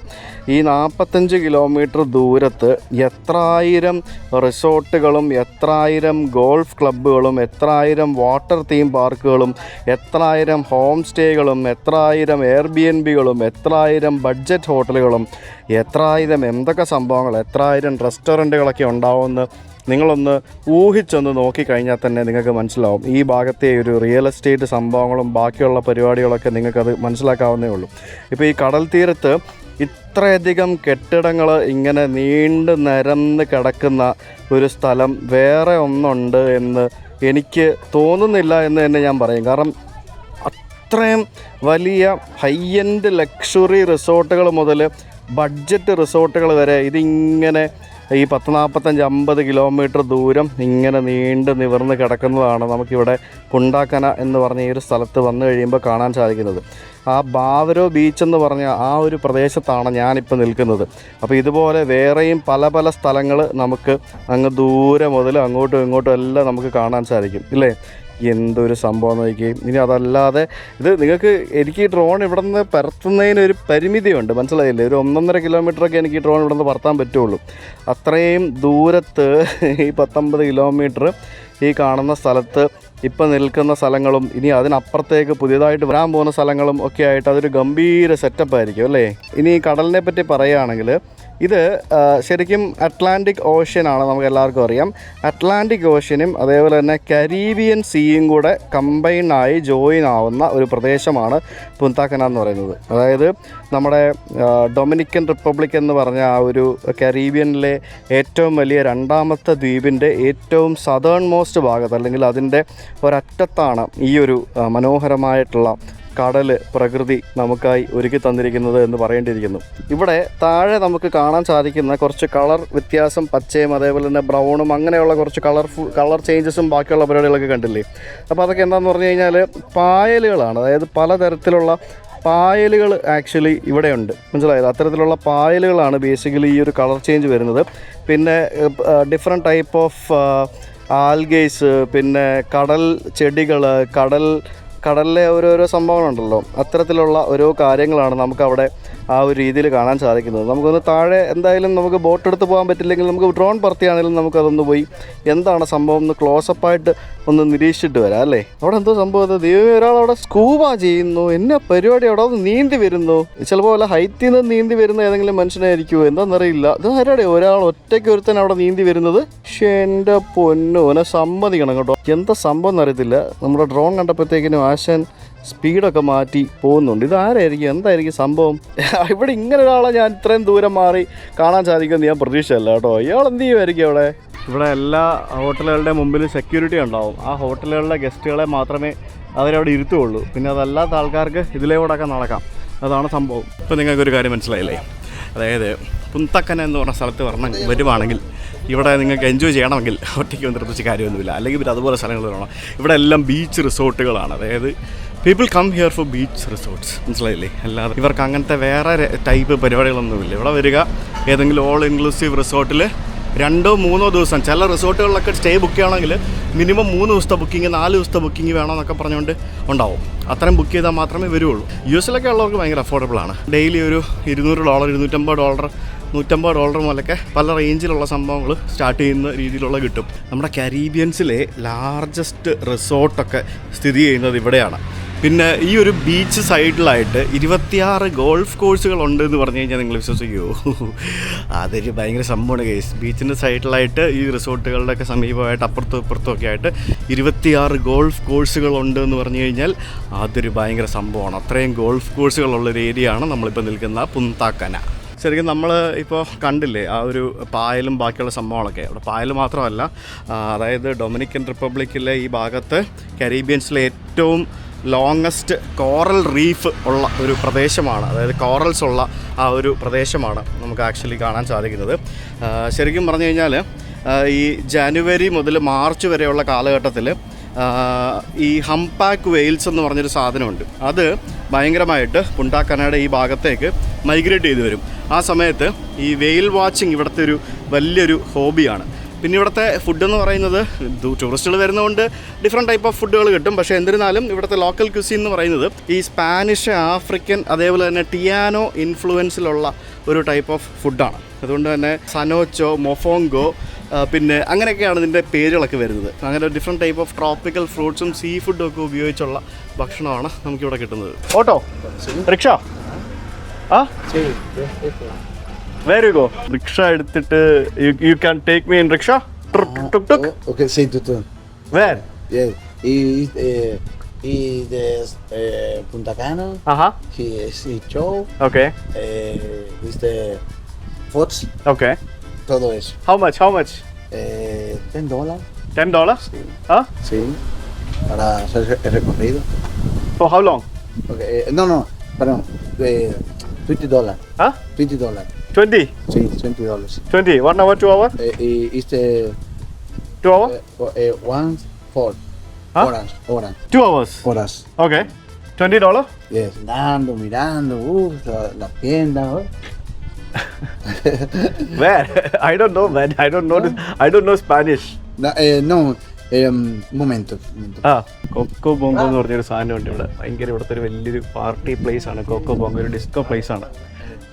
ഈ 45 കിലോമീറ്റർ ദൂരത്ത് എത്രായിരം റിസോർട്ടുകളും എത്രായിരം ഗോൾഫ് ക്ലബ്ബുകളും എത്രായിരം വാട്ടർ തീം പാർക്കുകളും എത്രായിരം ഹോം സ്റ്റേകളും എത്രായിരം എയർബിഎൻബികളും എത്രായിരം ബഡ്ജറ്റ് ഹോട്ടലുകളും എത്രായിരം എന്തൊക്കെ സംഭവങ്ങൾ, എത്രായിരം റെസ്റ്റോറൻറ്റുകളൊക്കെ ഉണ്ടാവുമെന്ന് നിങ്ങളൊന്ന് ഊഹിച്ചൊന്ന് നോക്കിക്കഴിഞ്ഞാൽ തന്നെ നിങ്ങൾക്ക് മനസ്സിലാവും. ഈ ഭാഗത്തെ ഒരു റിയൽ എസ്റ്റേറ്റ് സംഭവങ്ങളും ബാക്കിയുള്ള പരിപാടികളൊക്കെ നിങ്ങൾക്കത് മനസ്സിലാക്കാവുന്നേ ഉള്ളൂ. ഇപ്പോൾ ഈ കടൽ തീരത്ത് ഇത്രയധികം കെട്ടിടങ്ങൾ ഇങ്ങനെ നീണ്ടു നിരന്ന് കിടക്കുന്ന ഒരു സ്ഥലം വേറെ ഒന്നുണ്ട് എന്ന് എനിക്ക് തോന്നുന്നില്ല എന്ന് തന്നെ ഞാൻ പറയും. കാരണം അത്രയും വലിയ ഹൈ എൻഡ് ലക്ഷറി റിസോർട്ടുകൾ മുതൽ ബഡ്ജറ്റ് റിസോർട്ടുകൾ വരെ ഇതിങ്ങനെ ഈ 40-45-50 കിലോമീറ്റർ ദൂരം ഇങ്ങനെ നീണ്ട് നിവർന്ന് കിടക്കുന്നതാണ് നമുക്കിവിടെ പുണ്ടാക്കന എന്ന് പറഞ്ഞ ഈ ഒരു സ്ഥലത്ത് വന്നു കഴിയുമ്പോൾ കാണാൻ സാധിക്കുന്നത്. ആ ബാവരോ ബീച്ച് എന്ന് പറഞ്ഞ ആ ഒരു പ്രദേശത്താണ് ഞാനിപ്പോൾ നിൽക്കുന്നത്. അപ്പോൾ ഇതുപോലെ വേറെയും പല പല സ്ഥലങ്ങൾ നമുക്ക് അങ്ങ് ദൂരെ മുതൽ അങ്ങോട്ടും ഇങ്ങോട്ടും എല്ലാം നമുക്ക് കാണാൻ സാധിക്കും, ഇല്ലേ? എന്തൊരു സംഭവം നോക്കുകയും. ഇനി അതല്ലാതെ എനിക്ക് ഈ ഡ്രോൺ ഇവിടെ നിന്ന് പറത്തുന്നതിനൊരു പരിമിതിയുണ്ട്, മനസ്സിലായില്ലേ? ഒരു 1.5 കിലോമീറ്ററൊക്കെ എനിക്ക് ഈ ഡ്രോൺ ഇവിടെ നിന്ന് പറത്താൻ പറ്റുള്ളൂ. അത്രയും ദൂരത്ത് ഈ 19 കിലോമീറ്റർ ഈ കാണുന്ന സ്ഥലത്ത് ഇപ്പം നിൽക്കുന്ന സ്ഥലങ്ങളും ഇനി അതിനപ്പുറത്തേക്ക് പുതിയതായിട്ട് വരാൻ പോകുന്ന സ്ഥലങ്ങളും ഒക്കെ ആയിട്ട് അതൊരു ഗംഭീര സെറ്റപ്പായിരിക്കും, അല്ലേ? ഇനി ഈ കടലിനെ പറ്റി പറയുകയാണെങ്കിൽ ഇത് ശരിക്കും അറ്റ്ലാന്റിക് ഓഷ്യനാണ്, നമുക്ക് എല്ലാവർക്കും അറിയാം. അറ്റ്ലാന്റിക് ഓഷ്യനും അതേപോലെ തന്നെ കരീബിയൻ സീയും കൂടെ കമ്പൈനായി ജോയിൻ ആവുന്ന ഒരു പ്രദേശമാണ് പുന്താക്കന എന്ന് പറയുന്നത്. അതായത് നമ്മുടെ ഡൊമിനിക്കൻ റിപ്പബ്ലിക് എന്ന് പറഞ്ഞ ആ ഒരു കരീബിയനിലെ ഏറ്റവും വലിയ രണ്ടാമത്തെ ദ്വീപിൻ്റെ ഏറ്റവും സദേൺ മോസ്റ്റ് ഭാഗത്ത്, അല്ലെങ്കിൽ അതിൻ്റെ ഒരറ്റത്താണ് ഈ ഒരു മനോഹരമായിട്ടുള്ള കടൽ പ്രകൃതി നമുക്കായി ഒരുക്കി തന്നിരിക്കുന്നത് എന്ന് പറയേണ്ടിയിരിക്കുന്നു. ഇവിടെ താഴെ നമുക്ക് കാണാൻ സാധിക്കുന്ന കുറച്ച് കളർ വ്യത്യാസം, പച്ചയും അതേപോലെ തന്നെ ബ്രൗണും അങ്ങനെയുള്ള കുറച്ച് കളർ ചേഞ്ചസും ബാക്കിയുള്ള പരിപാടികളൊക്കെ കണ്ടില്ലേ? അപ്പോൾ അതൊക്കെ എന്താണെന്ന് പറഞ്ഞു കഴിഞ്ഞാൽ പായലുകളാണ്. അതായത് പലതരത്തിലുള്ള പായലുകൾ ആക്ച്വലി ഇവിടെയുണ്ട്, മനസ്സിലായത്? അത്തരത്തിലുള്ള പായലുകളാണ് ബേസിക്കലി ഈ ഒരു കളർ ചേഞ്ച് വരുന്നത്. പിന്നെ ഡിഫറെൻറ്റ് ടൈപ്പ് ഓഫ് ആൽഗേസ്, പിന്നെ കടൽ ചെടികൾ, കടലിലെ ഓരോരോ സംഭവങ്ങളുണ്ടല്ലോ, അത്തരത്തിലുള്ള ഓരോ കാര്യങ്ങളാണ് നമുക്കവിടെ ആ ഒരു രീതിയിൽ കാണാൻ സാധിക്കുന്നത്. നമുക്കൊന്ന് താഴെ എന്തായാലും നമുക്ക് ബോട്ട് എടുത്ത് പോകാൻ പറ്റില്ലെങ്കിൽ നമുക്ക് ഡ്രോൺ പറത്തിയാണെങ്കിലും നമുക്കതൊന്ന് പോയി എന്താണ് സംഭവം എന്ന് ക്ലോസപ്പായിട്ട് ഒന്ന് നിരീക്ഷിച്ചിട്ട് വരാം, അല്ലേ? അവിടെ എന്തോ സംഭവം, ദൈവമേ, ഒരാൾ അവിടെ സ്കൂബ ചെയ്യുന്നു, എന്നെ പരിപാടി അവിടെ ഒന്ന് നീന്തി വരുന്നു. ചിലപ്പോൾ വല്ല ഹൈറ്റിൽ നിന്ന് നീന്തി വരുന്ന ഏതെങ്കിലും മനുഷ്യനായിരിക്കുമോ, എന്താണെന്നറിയില്ല. ഇത് ആരുടെ ഒരാൾ ഒറ്റയ്ക്ക് ഒരുത്തൻ അവിടെ നീന്തി വരുന്നത്? പക്ഷേ എൻ്റെ പൊന്നോ, എന്നെ സമ്മതിക്കണം കേട്ടോ. എന്താ സംഭവം എന്നറിയത്തില്ല. നമ്മുടെ ഡ്രോൺ കണ്ടപ്പോഴത്തേക്കിനും ആശാൻ സ്പീഡൊക്കെ മാറ്റി പോകുന്നുണ്ട്. ഇതാരായിരിക്കും, എന്തായിരിക്കും സംഭവം? ഇവിടെ ഇങ്ങനെ ഒരാളെ ഞാൻ ഇത്രയും ദൂരം മാറി കാണാൻ സാധിക്കുമെന്ന് ഞാൻ പ്രതീക്ഷയല്ല കേട്ടോ. ഇയാൾ എന്ത് ചെയ്യുമായിരിക്കും അവിടെ? ഇവിടെ എല്ലാ ഹോട്ടലുകളുടെ മുമ്പിൽ സെക്യൂരിറ്റി ഉണ്ടാവും. ആ ഹോട്ടലുകളിലെ ഗസ്റ്റുകളെ മാത്രമേ അവരവിടെ ഇരുത്തുകയുള്ളൂ. പിന്നെ അതല്ലാത്ത ആൾക്കാർക്ക് ഇതിലേക്കൂടെയൊക്കെ നടക്കാം. അതാണ് സംഭവം. ഇപ്പോൾ നിങ്ങൾക്കൊരു കാര്യം മനസ്സിലായില്ലേ? അതായത് പുന്താക്കന എന്ന് പറഞ്ഞ സ്ഥലത്ത് വരുവാണെങ്കിൽ ഇവിടെ നിങ്ങൾക്ക് എൻജോയ് ചെയ്യണമെങ്കിൽ ഒറ്റയ്ക്ക് വന്ന് പ്രത്യേകിച്ച് കാര്യമൊന്നുമില്ല. അല്ലെങ്കിൽ പിന്നെ അതുപോലെ സ്ഥലങ്ങൾ വേണം. ഇവിടെ എല്ലാം ബീച്ച് റിസോർട്ടുകളാണ്. അതായത് people come here for beach resorts, മനസ്സിലായില്ലേ? അല്ലാതെ ഇവർക്ക് അങ്ങനത്തെ വേറെ ടൈപ്പ് പരിപാടികളൊന്നുമില്ല. ഇവിടെ വരിക, ഏതെങ്കിലും ഓൾ ഇൻക്ലൂസീവ് റിസോർട്ടിൽ 2-3 ദിവസം. ചില റിസോർട്ടുകളിലൊക്കെ സ്റ്റേ ബുക്ക് ചെയ്യണമെങ്കിൽ മിനിമം 3 ദിവസത്തെ ബുക്കിംഗ്, 4 ദിവസത്തെ ബുക്കിംഗ് വേണമെന്നൊക്കെ പറഞ്ഞുകൊണ്ട് ഉണ്ടാവും. അത്രയും ബുക്ക് ചെയ്താൽ മാത്രമേ വരുള്ളൂ. US-ലൊക്കെ ഉള്ളവർക്ക് ഭയങ്കര അഫോർഡബിളാണ്. ഡെയിലി ഒരു $200, $250, $150 മുതലൊക്കെ പല റേഞ്ചിലുള്ള സംഭവങ്ങൾ സ്റ്റാർട്ട് ചെയ്യുന്ന രീതിയിലുള്ള കിട്ടും. നമ്മുടെ കരീബിയൻസിലെ ലാർജസ്റ്റ് റിസോർട്ടൊക്കെ സ്ഥിതി ചെയ്യുന്നത് ഇവിടെയാണ്. പിന്നെ ഈ ഒരു ബീച്ച് സൈഡിലായിട്ട് 26 ഗോൾഫ് കോഴ്സുകളുണ്ട് എന്ന് പറഞ്ഞു കഴിഞ്ഞാൽ നിങ്ങൾ വിശ്വസിക്കുമോ? അതൊരു ഭയങ്കര സംഭവമാണ് കേസ്. ബീച്ചിൻ്റെ സൈഡിലായിട്ട് ഈ റിസോർട്ടുകളുടെയൊക്കെ സമീപമായിട്ട് അപ്പുറത്തും ഇപ്പുറത്തും ഒക്കെ ആയിട്ട് 26 ഗോൾഫ് കോഴ്സുകളുണ്ട് എന്ന് പറഞ്ഞു കഴിഞ്ഞാൽ അതൊരു ഭയങ്കര സംഭവമാണ്. അത്രയും ഗോൾഫ് കോഴ്സുകളുള്ളൊരു ഏരിയയാണ് നമ്മളിപ്പോൾ നിൽക്കുന്ന പുന്താക്കന. ശരിക്കും നമ്മൾ ഇപ്പോൾ കണ്ടില്ലേ ആ ഒരു പായലും ബാക്കിയുള്ള സംഭവങ്ങളൊക്കെ. അവിടെ പായൽ മാത്രമല്ല, അതായത് ഡൊമിനിക്കൻ റിപ്പബ്ലിക്കിലെ ഈ ഭാഗത്ത് കരീബിയൻസിലെ ഏറ്റവും ലോങ്ങസ്റ്റ് കോറൽ റീഫ് ഉള്ള ഒരു പ്രദേശമാണ്. അതായത് കോറൽസ് ഉള്ള ആ ഒരു പ്രദേശമാണ് നമുക്ക് ആക്ച്വലി കാണാൻ സാധിക്കുന്നത്. ശരിക്കും പറഞ്ഞു കഴിഞ്ഞാൽ ഈ ജനുവരി മുതൽ മാർച്ച് വരെയുള്ള കാലഘട്ടത്തിൽ ഈ ഹംപാക്ക് വെയിൽസ് എന്ന് പറഞ്ഞൊരു സാധനമുണ്ട്. അത് ഭയങ്കരമായിട്ട് പുണ്ടാക്കനയുടെ ഈ ഭാഗത്തേക്ക് മൈഗ്രേറ്റ് ചെയ്ത് വരും. ആ സമയത്ത് ഈ വെയിൽ വാച്ചിങ് ഇവിടുത്തെ ഒരു വലിയൊരു ഹോബിയാണ്. പിന്നെ ഇവിടുത്തെ ഫുഡെന്ന് പറയുന്നത് ടൂറിസ്റ്റുകൾ വരുന്നതുകൊണ്ട് ഡിഫറെൻറ്റ് ടൈപ്പ് ഓഫ് ഫുഡുകൾ കിട്ടും. പക്ഷേ എന്നിരുന്നാലും ഇവിടുത്തെ ലോക്കൽ ക്യുസീൻ എന്ന് പറയുന്നത് ഈ സ്പാനിഷ്, ആഫ്രിക്കൻ, അതേപോലെ തന്നെ ടിയാനോ ഇൻഫ്ലുവൻസിലുള്ള ഒരു ടൈപ്പ് ഓഫ് ഫുഡാണ്. അതുകൊണ്ട് തന്നെ സനോച്ചോ, മൊഫോങ്കോ, പിന്നെ അങ്ങനെയൊക്കെയാണ് ഇതിൻ്റെ പേരുകളൊക്കെ വരുന്നത്. അങ്ങനെ ഡിഫറെൻറ്റ് ടൈപ്പ് ഓഫ് ട്രോപ്പിക്കൽ ഫ്രൂട്ട്സും സീ ഫുഡും ഒക്കെ ഉപയോഗിച്ചുള്ള ഭക്ഷണമാണ് നമുക്കിവിടെ കിട്ടുന്നത്. Auto, rickshaw, Where you go? Rickshaw എടുത്തിട്ട് you can take me in rickshaw? Tuk. Okay, say to. Where? Yeah. He is Punta Cana. He is show. Okay. Is the food. Okay. Todo eso. How much? $10. $10? Sí. Para hacer el recorrido. For how long? Okay. No. Perdón. $20. $20. 20? Sí, $20. 20. 1 hour, 2 hour? Is the 2 hour? 1-4 horas. 2 hours? Horas. Okay. $20? Yes. Mirando, la tienda. Where? I don't know, man. I don't know Spanish. No. Un momento. Coco Bongo എന്ന് പറഞ്ഞൊരു സാധനമുണ്ട് ഇവിടെ. ഭയങ്കര ഇവിടുത്തെ ഒരു വലിയൊരു party place ആണ് Coco Bongo. ഒരു ഡിസ്കോ പ്ലേസ് ആണ്.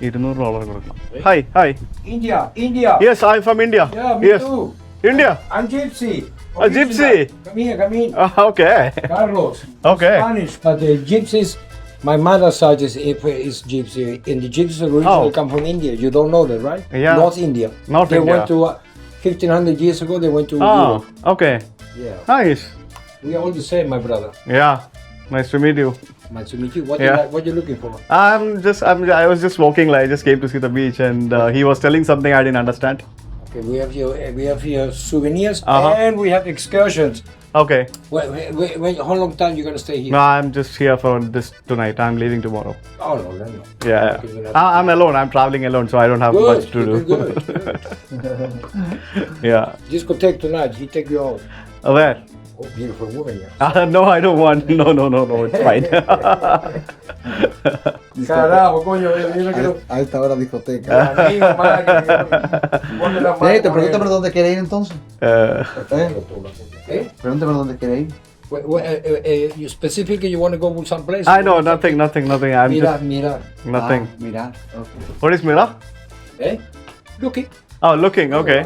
$200 കൊടുക്കണം. Hi. India. Yes, I'm from India. Yeah, me yes. too. India. I'm Gypsy. A gypsy. Come in. Okay. Carlos. Okay. Spanish, but the gypsies, my mother's side is gypsy, and the gypsies originally come from India. You don't know that, right? Yeah. North India. They went to 1500 years ago. They went to Europe. Okay. Yeah. Nice. We are all the same, my brother. Yeah. Nice to meet you. Nice to meet you. What you looking for? I was just walking. Like, I just came to see the beach, and he was telling something I didn't understand. Okay, we have here souvenirs and we have excursions. Okay. How long time you gonna stay here? No, I'm just here for this tonight. I'm leaving tomorrow. Oh no, then no. Yeah. I'm alone. I'm traveling alone, so I don't have much to do. Good. Yeah. Discotheque tonight. He take you out. Where? Oh, beautiful woman, yeah. No, I don't want. No. It's fine. Carajo, coño, mira que A esta hora discoteca. amigo, madre. Te pregunta por dónde quiere ir entonces. ¿Eh? Pregunta por dónde quiere ir. You specifically you want to go to some place? I know nothing. I'm just Mira. nothing. Mirar. Okay. What is Mira? Eh? Looking. Oh, looking. Okay.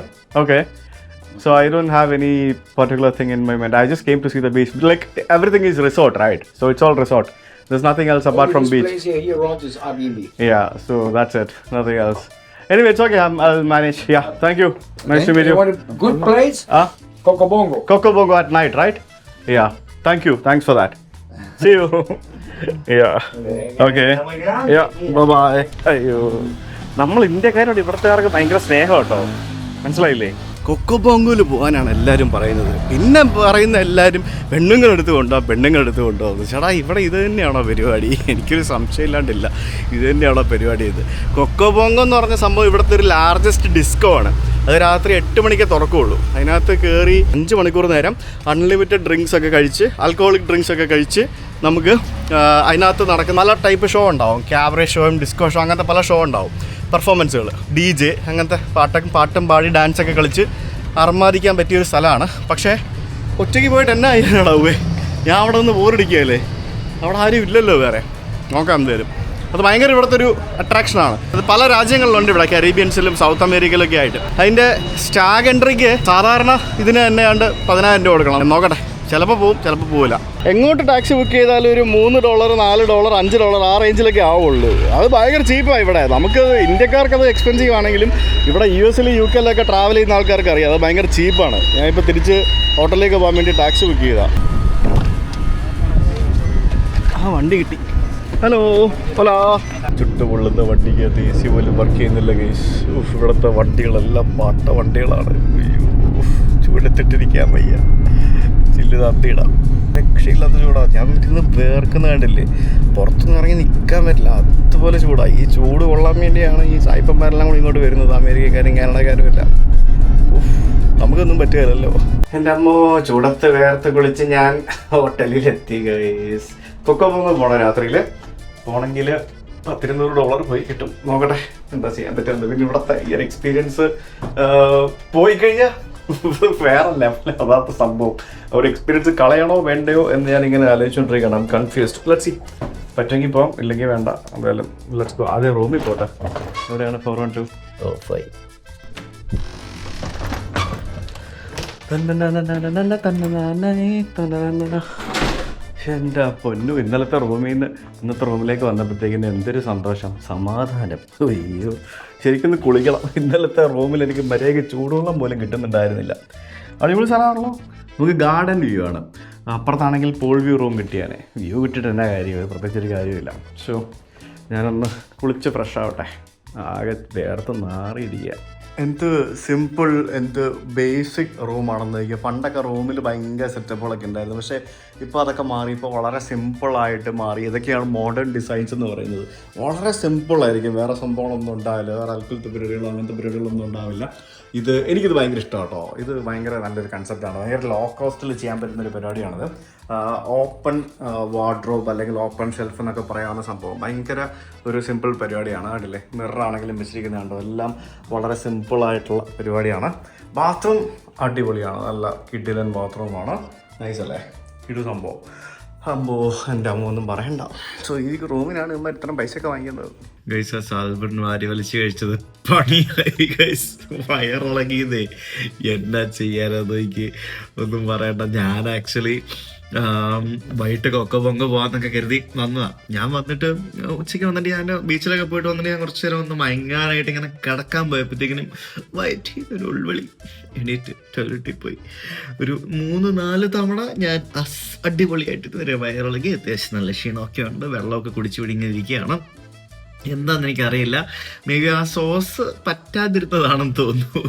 So I don't have any particular thing in my mind. I just came to see the beach. Like everything is resort, right? So it's all resort. There's nothing else apart from beach. This place here around is Airbnb. Yeah, so that's it. Nothing else. Anyway, it's okay. I'll manage. Yeah, thank you. Nice to meet you. You want a good place? Cocobongo. Cocobongo at night, right? Yeah. Thank you. Thanks for that. See you. Yeah. Okay. Yeah. Bye-bye. അയ്യോ, നമ്മൾ ഇന്ത്യക്കാരോട് ഇവിടുത്തുകാർക്ക് ഭയങ്കര സ്നേഹം കേട്ടോ. മനസ്സിലായില്ലേ? കൊക്കോബോങ്കോയിൽ പോകാനാണ് എല്ലാവരും പറയുന്നത്. പിന്നെ പറയുന്ന എല്ലാവരും പെണ്ണുങ്ങളെടുത്ത് കൊണ്ടോ ചേട്ടാ ഇവിടെ ഇത് തന്നെയാണോ പരിപാടി? എനിക്കൊരു സംശയം ഇല്ലാണ്ടില്ല, ഇത് തന്നെയാണോ പരിപാടി? ഇത് കൊക്കോബോങ്കോ എന്ന് പറഞ്ഞ സംഭവം ഇവിടുത്തെ ഒരു ലാർജസ്റ്റ് ഡിസ്കോ ആണ്. അത് രാത്രി 8 മണിക്ക് തുറക്കുകയുള്ളൂ. അതിനകത്ത് കയറി 5 മണിക്കൂർ നേരം അൺലിമിറ്റഡ് ഡ്രിങ്ക്സ് ഒക്കെ കഴിച്ച്, ആൽക്കഹോളിക് ഡ്രിങ്ക്സ് ഒക്കെ കഴിച്ച് നമുക്ക് അതിനകത്ത് നടക്കുന്ന പല ടൈപ്പ് ഷോ ഉണ്ടാവും. ക്യാബറേ ഷോയും ഡിസ്കോ ഷോ, അങ്ങനത്തെ പല ഷോ ഉണ്ടാവും. പെർഫോമൻസുകൾ, DJ അങ്ങനത്തെ പാട്ടും പാടി ഡാൻസൊക്കെ കളിച്ച് അർമാദിക്കാൻ പറ്റിയൊരു സ്ഥലമാണ്. പക്ഷേ ഒറ്റയ്ക്ക് പോയിട്ട് എന്നാ ചെയ്യാനാടാവേ, ഞാൻ അവിടെ നിന്ന് ബോറടിക്കുകയല്ലേ, അവിടെ ആരും ഇല്ലല്ലോ വേറെ, നോക്കാം എന്തായാലും. അത് ഭയങ്കര ഇവിടുത്തെ ഒരു അട്രാക്ഷനാണ്. അത് പല രാജ്യങ്ങളിലുണ്ട് ഇവിടെ, കരീബിയൻസിലും സൗത്ത് അമേരിക്കയിലൊക്കെ ആയിട്ട്. അതിൻ്റെ സ്റ്റാഗ് എൻട്രിക്ക് സാധാരണ ഇതിന് തന്നെ കണ്ട് 10,000 രൂപ കൊടുക്കണം. നോക്കട്ടെ, ചിലപ്പോൾ പോവും ചിലപ്പോൾ പോവില്ല. എങ്ങോട്ട് ടാക്സി ബുക്ക് ചെയ്താലും ഒരു $3, $4, $5 ആ റേഞ്ചിലൊക്കെ ആവുള്ളൂ. അത് ഭയങ്കര ചീപ്പാണ് ഇവിടെ. നമുക്ക് ഇന്ത്യക്കാർക്ക് അത് എക്സ്പെൻസീവ് ആണെങ്കിലും ഇവിടെ US UK ട്രാവൽ ചെയ്യുന്ന ആൾക്കാർക്ക് അറിയാം അത് ഭയങ്കര ചീപ്പാണ്. ഞാനിപ്പോൾ തിരിച്ച് ഹോട്ടലിലേക്ക് പോകാൻ വേണ്ടി ടാക്സി ബുക്ക് ചെയ്താൽ വണ്ടി കിട്ടി. Hello hello. ചുട്ടുപൊള്ളുന്ന വണ്ടിക്കകത്ത് AC പോലും വർക്ക് ചെയ്യുന്നില്ല ഗൈസ്. ഇവിടുത്തെ വണ്ടികളെല്ലാം പാട്ട വണ്ടികളാണ്. ചൂടെത്തിട്ടിരിക്കാൻ വയ്യ, ചില്ല് താത്തിയിടാം. രക്ഷയില്ലാത്ത ചൂടാണ്. ഞാൻ വീട്ടിൽ നിന്ന് വേർക്കുന്ന കണ്ടില്ലേ, പുറത്തുനിന്ന് ഇറങ്ങി നിൽക്കാൻ പറ്റില്ല, അതുപോലെ ചൂടാണ്. ഈ ചൂട് കൊള്ളാൻ വേണ്ടിയാണ് ഈ സായിപ്പന്മാരെല്ലാം കൂടി ഇങ്ങോട്ട് വരുന്നത്, അമേരിക്കക്കാരും കാനഡക്കാരും എല്ലാം. നമുക്കൊന്നും പറ്റുകയല്ലോ. എൻ്റെ അമ്മോ, ചൂടത്ത് വേർത്ത് കുളിച്ച് ഞാൻ ഹോട്ടലിലെത്തി ഗൈസ്. കൊക്കോബൊന്ന് പോകണം രാത്രിയിൽ. പോകണമെങ്കിൽ $100 പോയി കിട്ടും. നോക്കട്ടെ എന്താ ചെയ്യാൻ പറ്റുന്നത്. പിന്നെ ഇവിടുത്തെ ഈ ഒരു എക്സ്പീരിയൻസ് പോയി കഴിഞ്ഞാൽ വേറെ ലെവൽ. അതാത്ത സംഭവം. ഒരു എക്സ്പീരിയൻസ് കളയണോ വേണ്ടയോ എന്ന് ഞാനിങ്ങനെ ആലോചിച്ചുകൊണ്ടിരിക്കുകയാണ്. I am confused. Let's see. പറ്റുമെങ്കിൽ പോകാം, ഇല്ലെങ്കിൽ വേണ്ട. എന്തായാലും ലെറ്റ്സ് ഗോ. ആദ്യം റൂമിൽ പോട്ടെ. എവിടെയാണ് 412? എൻ്റെ പൊന്നു, ഇന്നലത്തെ റൂമിൽ നിന്ന് ഇന്നത്തെ റൂമിലേക്ക് വന്നപ്പോഴത്തേക്കിന് എന്തൊരു സന്തോഷം, സമാധാനം. അയ്യോ, ശരിക്കും കുളിക്കണം. ഇന്നലത്തെ റൂമിൽ എനിക്ക് മര്യാദയ്ക്ക് ചൂടുവെള്ളം പോലും കിട്ടുന്നുണ്ടായിരുന്നില്ല. അടിപൊളി സ്ഥലമാണല്ലോ. നമുക്ക് ഗാർഡൻ വ്യൂ ആണ്. അപ്പുറത്താണെങ്കിൽ പൂൾ വ്യൂ റൂം കിട്ടിയാനേ. വ്യൂ കിട്ടിയിട്ട് എന്നാ കാര്യം, പ്രത്യേകിച്ചൊരു കാര്യമില്ല. സോ ഞാനൊന്ന് കുളിച്ച് ഫ്രഷ് ആവട്ടെ. ആകെ വേർത്ത് നാറിയിടിക്കുക. എന്ത് സിമ്പിൾ, എന്ത് ബേസിക് റൂമാണെന്ന് ചോദിക്കുക. പണ്ടൊക്കെ റൂമിൽ ഭയങ്കര സെറ്റപ്പുകളൊക്കെ ഉണ്ടായിരുന്നു. പക്ഷേ ഇപ്പോൾ അതൊക്കെ മാറി, ഇപ്പോൾ വളരെ സിമ്പിളായിട്ട് മാറി. ഇതൊക്കെയാണ് മോഡേൺ ഡിസൈൻസ് എന്ന് പറയുന്നത്. വളരെ സിമ്പിളായിരിക്കും, വേറെ സംഭവങ്ങളൊന്നും ഉണ്ടാവില്ല, വേറെ അൽക്കുലത്തെ പരിപാടികളോ അങ്ങനത്തെ പരിപാടികളൊന്നും ഉണ്ടാവില്ല. എനിക്കിത് ഭയങ്കര ഇഷ്ടമാണ് കേട്ടോ. ഇത് ഭയങ്കര നല്ലൊരു കൺസെപ്റ്റാണ്. ഭയങ്കര ലോ കോസ്റ്റിൽ ചെയ്യാൻ പറ്റുന്നൊരു പരിപാടിയാണിത്. ഓപ്പൺ വാർഡ്രോബ് അല്ലെങ്കിൽ ഓപ്പൺ ഷെൽഫ് എന്നൊക്കെ പറയാവുന്ന സംഭവം. ഭയങ്കര ഒരു സിമ്പിൾ പരിപാടിയാണ്. കണ്ടില്ലേ, മിററാണെങ്കിലും വെച്ചിരിക്കുന്നത് കണ്ടോ, എല്ലാം വളരെ സിമ്പിളായിട്ടുള്ള പരിപാടിയാണ്. ബാത്റൂം അടിപൊളിയാണ്, നല്ല കിഡിലൻ ബാത്റൂമാണ്. നൈസല്ലേ, ഇത് സംഭവം. അമ്പോ, എൻ്റെ അമ്മ ഒന്നും പറയണ്ട. സോ ഈ റൂമിനാണ് ഇമ്മ ഇത്രയും പൈസയൊക്കെ വാങ്ങിക്കുന്നത്. ഗൈസ്, സാൽബറിന് വാരി വലിച്ച് കഴിച്ചത് പണിയായി ഗൈസ്. വയറിളകിയതേ, എന്നാ ചെയ്യാനത് എനിക്ക് ഒന്നും പറയണ്ട. ഞാൻ ആക്ച്വലി വൈകിട്ട് കൊക്ക പൊങ്ക പോകാന്നൊക്കെ കരുതി വന്നതാണ്. ഞാൻ വന്നിട്ട് ഉച്ചയ്ക്ക് വന്നിട്ട് ഞാൻ ബീച്ചിലൊക്കെ പോയിട്ട് വന്നിട്ട് ഞാൻ കുറച്ച് നേരം ഒന്ന് മയങ്ങാനായിട്ട് ഇങ്ങനെ കിടക്കാൻ പോയപ്പോഴത്തേക്കിനും വയറ്റിൽ ഒരു ഉൾവളി. എണീറ്റ് ടോയ്ലറ്റിൽ പോയി ഒരു 3-4 തവണ ഞാൻ അടിപൊളിയായിട്ട് ഇതുവരെ വയറിളകി. അത്യാവശ്യം നല്ല ക്ഷീണമൊക്കെ ഉണ്ട്. വെള്ളമൊക്കെ കുടിച്ചു പിടിങ്ങിരിക്കുകയാണ്. എന്താണെന്ന് എനിക്കറിയില്ല. മേ ബി ആ സോസ് പറ്റാതിരുന്നതാണെന്ന് തോന്നുന്നു.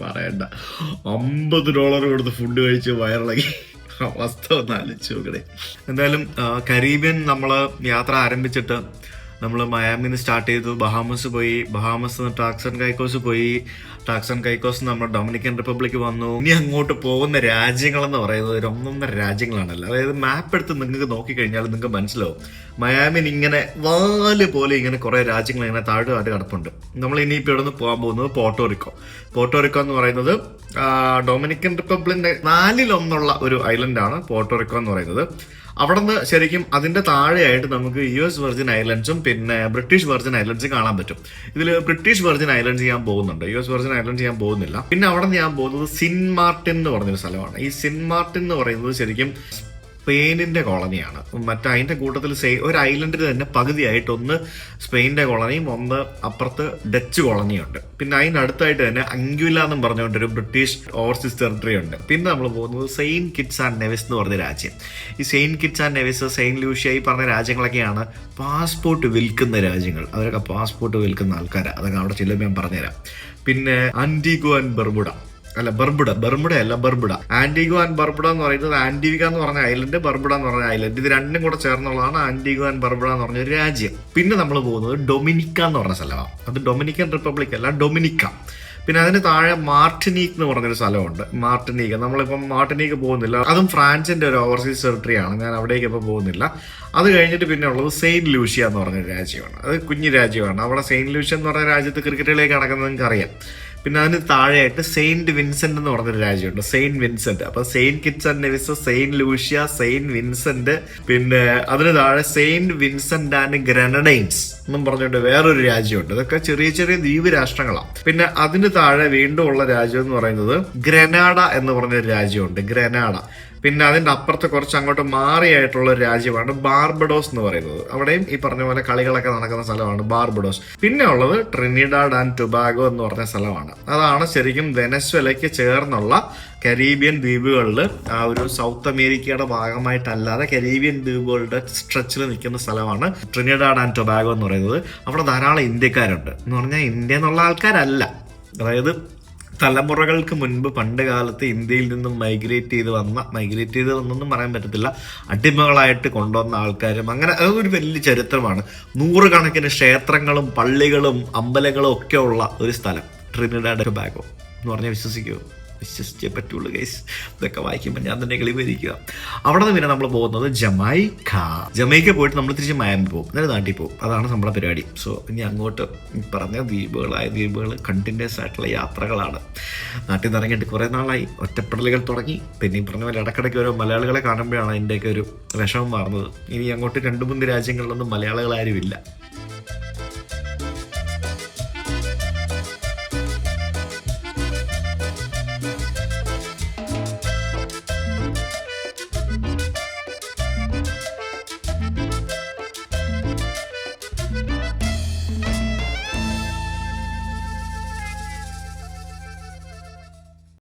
പറയണ്ട, $50 കൊടുത്ത് ഫുഡ് കഴിച്ച് വയറിളകി. അവസ്ഥ ഒന്ന് ആലോചിച്ച് നോക്കണേ. എന്തായാലും കരീബിയൻ നമ്മൾ യാത്ര ആരംഭിച്ചിട്ട് നമ്മൾ മയാമിന്ന് സ്റ്റാർട്ട് ചെയ്തു. ബഹാമസ് പോയി, ബഹാമസ് ടാക്സൺ കൈക്കോസ് പോയി, ടാക്സൺ കൈക്കോസ് നമ്മൾ ഡൊമിനിക്കൻ റിപ്പബ്ലിക് വന്നു. ഇനി അങ്ങോട്ട് പോകുന്ന രാജ്യങ്ങളെന്ന് പറയുന്നത് 1-1.5 രാജ്യങ്ങളാണല്ലോ. അതായത് മാപ്പ് എടുത്ത് നിങ്ങൾക്ക് നോക്കിക്കഴിഞ്ഞാൽ നിങ്ങൾക്ക് മനസ്സിലാവും. മയാമിൻ ഇങ്ങനെ വാല് പോലെ ഇങ്ങനെ കുറേ രാജ്യങ്ങൾ ഇങ്ങനെ താഴെ കിടപ്പുണ്ട്. നമ്മൾ ഇനിയിപ്പോൾ ഇവിടെ നിന്ന് പോകാൻ പോകുന്നത് പോർട്ടോറിക്കോ എന്ന് പറയുന്നത് ഡൊമിനിക്കൻ റിപ്പബ്ലിക്കിന്റെ 4-1 ഒരു ഐലൻഡാണ് പോർട്ടോറിക്കോ എന്ന് പറയുന്നത്. അവിടെ നിന്ന് ശരിക്കും അതിന്റെ താഴെയായിട്ട് നമുക്ക് US വെർജിൻ ഐലൻഡ്സും പിന്നെ ബ്രിട്ടീഷ് വെർജിൻ ഐലൻഡ്സും കാണാൻ പറ്റും. ഇതിൽ ബ്രിട്ടീഷ് വെർജിൻ ഐലൻഡ്സ് ഞാൻ പോകുന്നുണ്ട്, US വെർജിൻ ഐലൻഡ്സ് ഞാൻ പോകുന്നില്ല. പിന്നെ അവിടെ നിന്ന് ഞാൻ പോകുന്നത് സിന്റ് മാർട്ടിൻ എന്ന് പറഞ്ഞൊരു സ്ഥലമാണ്. ഈ സിന്റ് മാർട്ടിൻ എന്ന് പറയുന്നത് ശരിക്കും സ്പെയിനിന്റെ കോളനിയാണ്. അതിന്റെ കൂട്ടത്തിൽ ഒരു ഐലൻഡിൽ തന്നെ പകുതിയായിട്ട് ഒന്ന് സ്പെയിനിന്റെ കോളനിയും ഒന്ന് അപ്പുറത്ത് ഡച്ച് കോളനിയുണ്ട്. പിന്നെ അതിനടുത്തായിട്ട് തന്നെ അങ്കുല എന്നും പറഞ്ഞുകൊണ്ടൊരു ബ്രിട്ടീഷ് ഓവർസീസ് ടെറിട്ടറി ഉണ്ട്. പിന്നെ നമ്മൾ പോകുന്നത് സെയിന്റ് കിറ്റ്സ് ആൻഡ് നെവിസ് എന്ന് പറഞ്ഞ രാജ്യം. ഈ Saint Kitts and Nevis, Saint Lucia ഈ പറഞ്ഞ രാജ്യങ്ങളൊക്കെയാണ് പാസ്പോർട്ട് വിൽക്കുന്ന രാജ്യങ്ങൾ. അവരൊക്കെ പാസ്പോർട്ട് വിൽക്കുന്ന ആൾക്കാരാണ്. അതൊക്കെ അവിടെ ചെല്ലുമ്പോൾ ഞാൻ പറഞ്ഞുതരാം. പിന്നെ Antigua and Barbuda Antigua and Barbuda എന്ന് പറയുന്നത് ആന്റിഗ്വ എന്ന് പറഞ്ഞ ഐലൻഡ്, ബർബുഡ എന്ന് പറഞ്ഞ ഐലൻഡ്, ഇത് രണ്ടും കൂടെ ചേർന്നുള്ളതാണ് ആന്റിഗ്വ ആൻഡ് ബർബുഡ എന്ന് പറഞ്ഞൊരു രാജ്യം. പിന്നെ നമ്മൾ പോകുന്നത് ഡൊമിനിക്ക എന്ന് പറഞ്ഞ സ്ഥലമാണ്. അത് ഡൊമിനിക്കൻ റിപ്പബ്ലിക് അല്ല, ഡൊമിനിക്ക. പിന്നെ അതിന് താഴെ മാർട്ടിനീക്ക് എന്ന് പറഞ്ഞൊരു സ്ഥലമുണ്ട്. മാർട്ടിനീക്ക് നമ്മളിപ്പം മാർട്ടിനീക്ക് പോകുന്നില്ല, അതും ഫ്രാൻസിന്റെ ഒരു ഓവർസീസ് ടെറിട്ടറിയാണ്, ഞാൻ അവിടേക്ക് ഇപ്പോൾ പോകുന്നില്ല. അത് കഴിഞ്ഞിട്ട് പിന്നെ ഉള്ളത് സെയിന്റ് ലൂഷ്യ എന്ന് പറഞ്ഞൊരു രാജ്യമാണ്. അത് കുഞ്ഞു രാജ്യമാണ്. അവിടെ സെയിന്റ് ലൂഷ്യ എന്ന് പറഞ്ഞ രാജ്യത്ത് ക്രിക്കറ്റിലേക്ക് നടക്കുന്നത് നിങ്ങൾക്ക് അറിയാം. പിന്നെ അതിന് താഴെയായിട്ട് സെയിന്റ് വിൻസെന്റ് എന്ന് പറഞ്ഞൊരു രാജ്യമുണ്ട്, സെയിന്റ് വിൻസെന്റ്. അപ്പൊ Saint Kitts and Nevis, Saint Lucia, Saint Vincent, പിന്നെ അതിന് താഴെ സെയിന്റ് വിൻസെന്റ് ആൻഡ് ഗ്രനഡൈൻസ് എന്നും പറഞ്ഞിട്ട് വേറൊരു രാജ്യമുണ്ട്. ഇതൊക്കെ ചെറിയ ചെറിയ ദ്വീപ് രാഷ്ട്രങ്ങളാണ്. പിന്നെ അതിന് താഴെ വീണ്ടും ഉള്ള രാജ്യം എന്ന് പറയുന്നത് ഗ്രനാഡ എന്ന് പറഞ്ഞൊരു രാജ്യമുണ്ട്, ഗ്രനാഡ. പിന്നെ അതിൻ്റെ അപ്പുറത്ത് കുറച്ച് അങ്ങോട്ട് മാറിയായിട്ടുള്ള ഒരു രാജ്യമാണ് ബാർബഡോസ് എന്ന് പറയുന്നത്. അവിടെയും ഈ പറഞ്ഞ പോലെ കളികളൊക്കെ നടക്കുന്ന സ്ഥലമാണ് ബാർബഡോസ്. പിന്നെ ഉള്ളത് ട്രിനിഡാഡ് ആൻഡ് ടൊബാഗോ എന്ന് പറഞ്ഞ സ്ഥലമാണ്. അതാണ് ശരിക്കും വെനസ്വേലയ്ക്ക് ചേർന്നുള്ള കരീബിയൻ ദ്വീപുകളിൽ ആ ഒരു സൗത്ത് അമേരിക്കയുടെ ഭാഗമായിട്ടല്ലാതെ കരീബിയൻ ദ്വീപുകളുടെ സ്ട്രെച്ചിൽ നിൽക്കുന്ന സ്ഥലമാണ് ട്രിനിഡാഡ് ആൻഡ് ടൊബാഗോ എന്ന് പറയുന്നത്. അവിടെ ധാരാളം ഇന്ത്യക്കാരുണ്ട്. എന്ന് പറഞ്ഞാൽ ഇന്ത്യ എന്നുള്ള ആൾക്കാരല്ല, അതായത് തലമുറകൾക്ക് മുൻപ് പണ്ട് കാലത്ത് ഇന്ത്യയിൽ നിന്നും മൈഗ്രേറ്റ് ചെയ്ത് വന്നൊന്നും പറയാൻ പറ്റത്തില്ല, അടിമകളായിട്ട് കൊണ്ടുവന്ന ആൾക്കാരും അങ്ങനെ. അതൊരു വലിയ ചരിത്രമാണ്. 100 കണക്കിന് ക്ഷേത്രങ്ങളും പള്ളികളും അമ്പലങ്ങളും ഒക്കെ ഉള്ള ഒരു സ്ഥലം ട്രിനിഡാഡ് ടൊബാഗോ എന്ന് പറഞ്ഞാൽ വിശ്വസിച്ചേ പറ്റുള്ളൂ ഗൈസ്. ഇതൊക്കെ വായിക്കുമ്പോൾ ഞാൻ തന്നെ കളിവരിക്കുക. അവിടെ നിന്ന് പിന്നെ നമ്മൾ പോകുന്നത് ജമൈക്ക പോയിട്ട് നമ്മൾ തിരിച്ച് മയാമി പോകും, എന്നിട്ട് നാട്ടിൽ പോകും. അതാണ് നമ്മുടെ പരിപാടി. സോ ഇനി അങ്ങോട്ട് പറഞ്ഞ ദ്വീപുകൾ കണ്ടിന്യൂസ് ആയിട്ടുള്ള യാത്രകളാണ്. നാട്ടിൽ നിന്ന് ഇറങ്ങിയിട്ട് കുറേ നാളായി, ഒറ്റപ്പെടലുകൾ തുടങ്ങി. പിന്നെ ഈ പറഞ്ഞ പോലെ ഇടയ്ക്കിടയ്ക്ക് ഓരോ മലയാളികളെ കാണുമ്പോഴാണ് അതിൻ്റെയൊക്കെ ഒരു വിഷമം മാറുന്നത്. ഇനി അങ്ങോട്ട് 2-3 രാജ്യങ്ങളിലൊന്നും മലയാളികൾ ആരുമില്ല.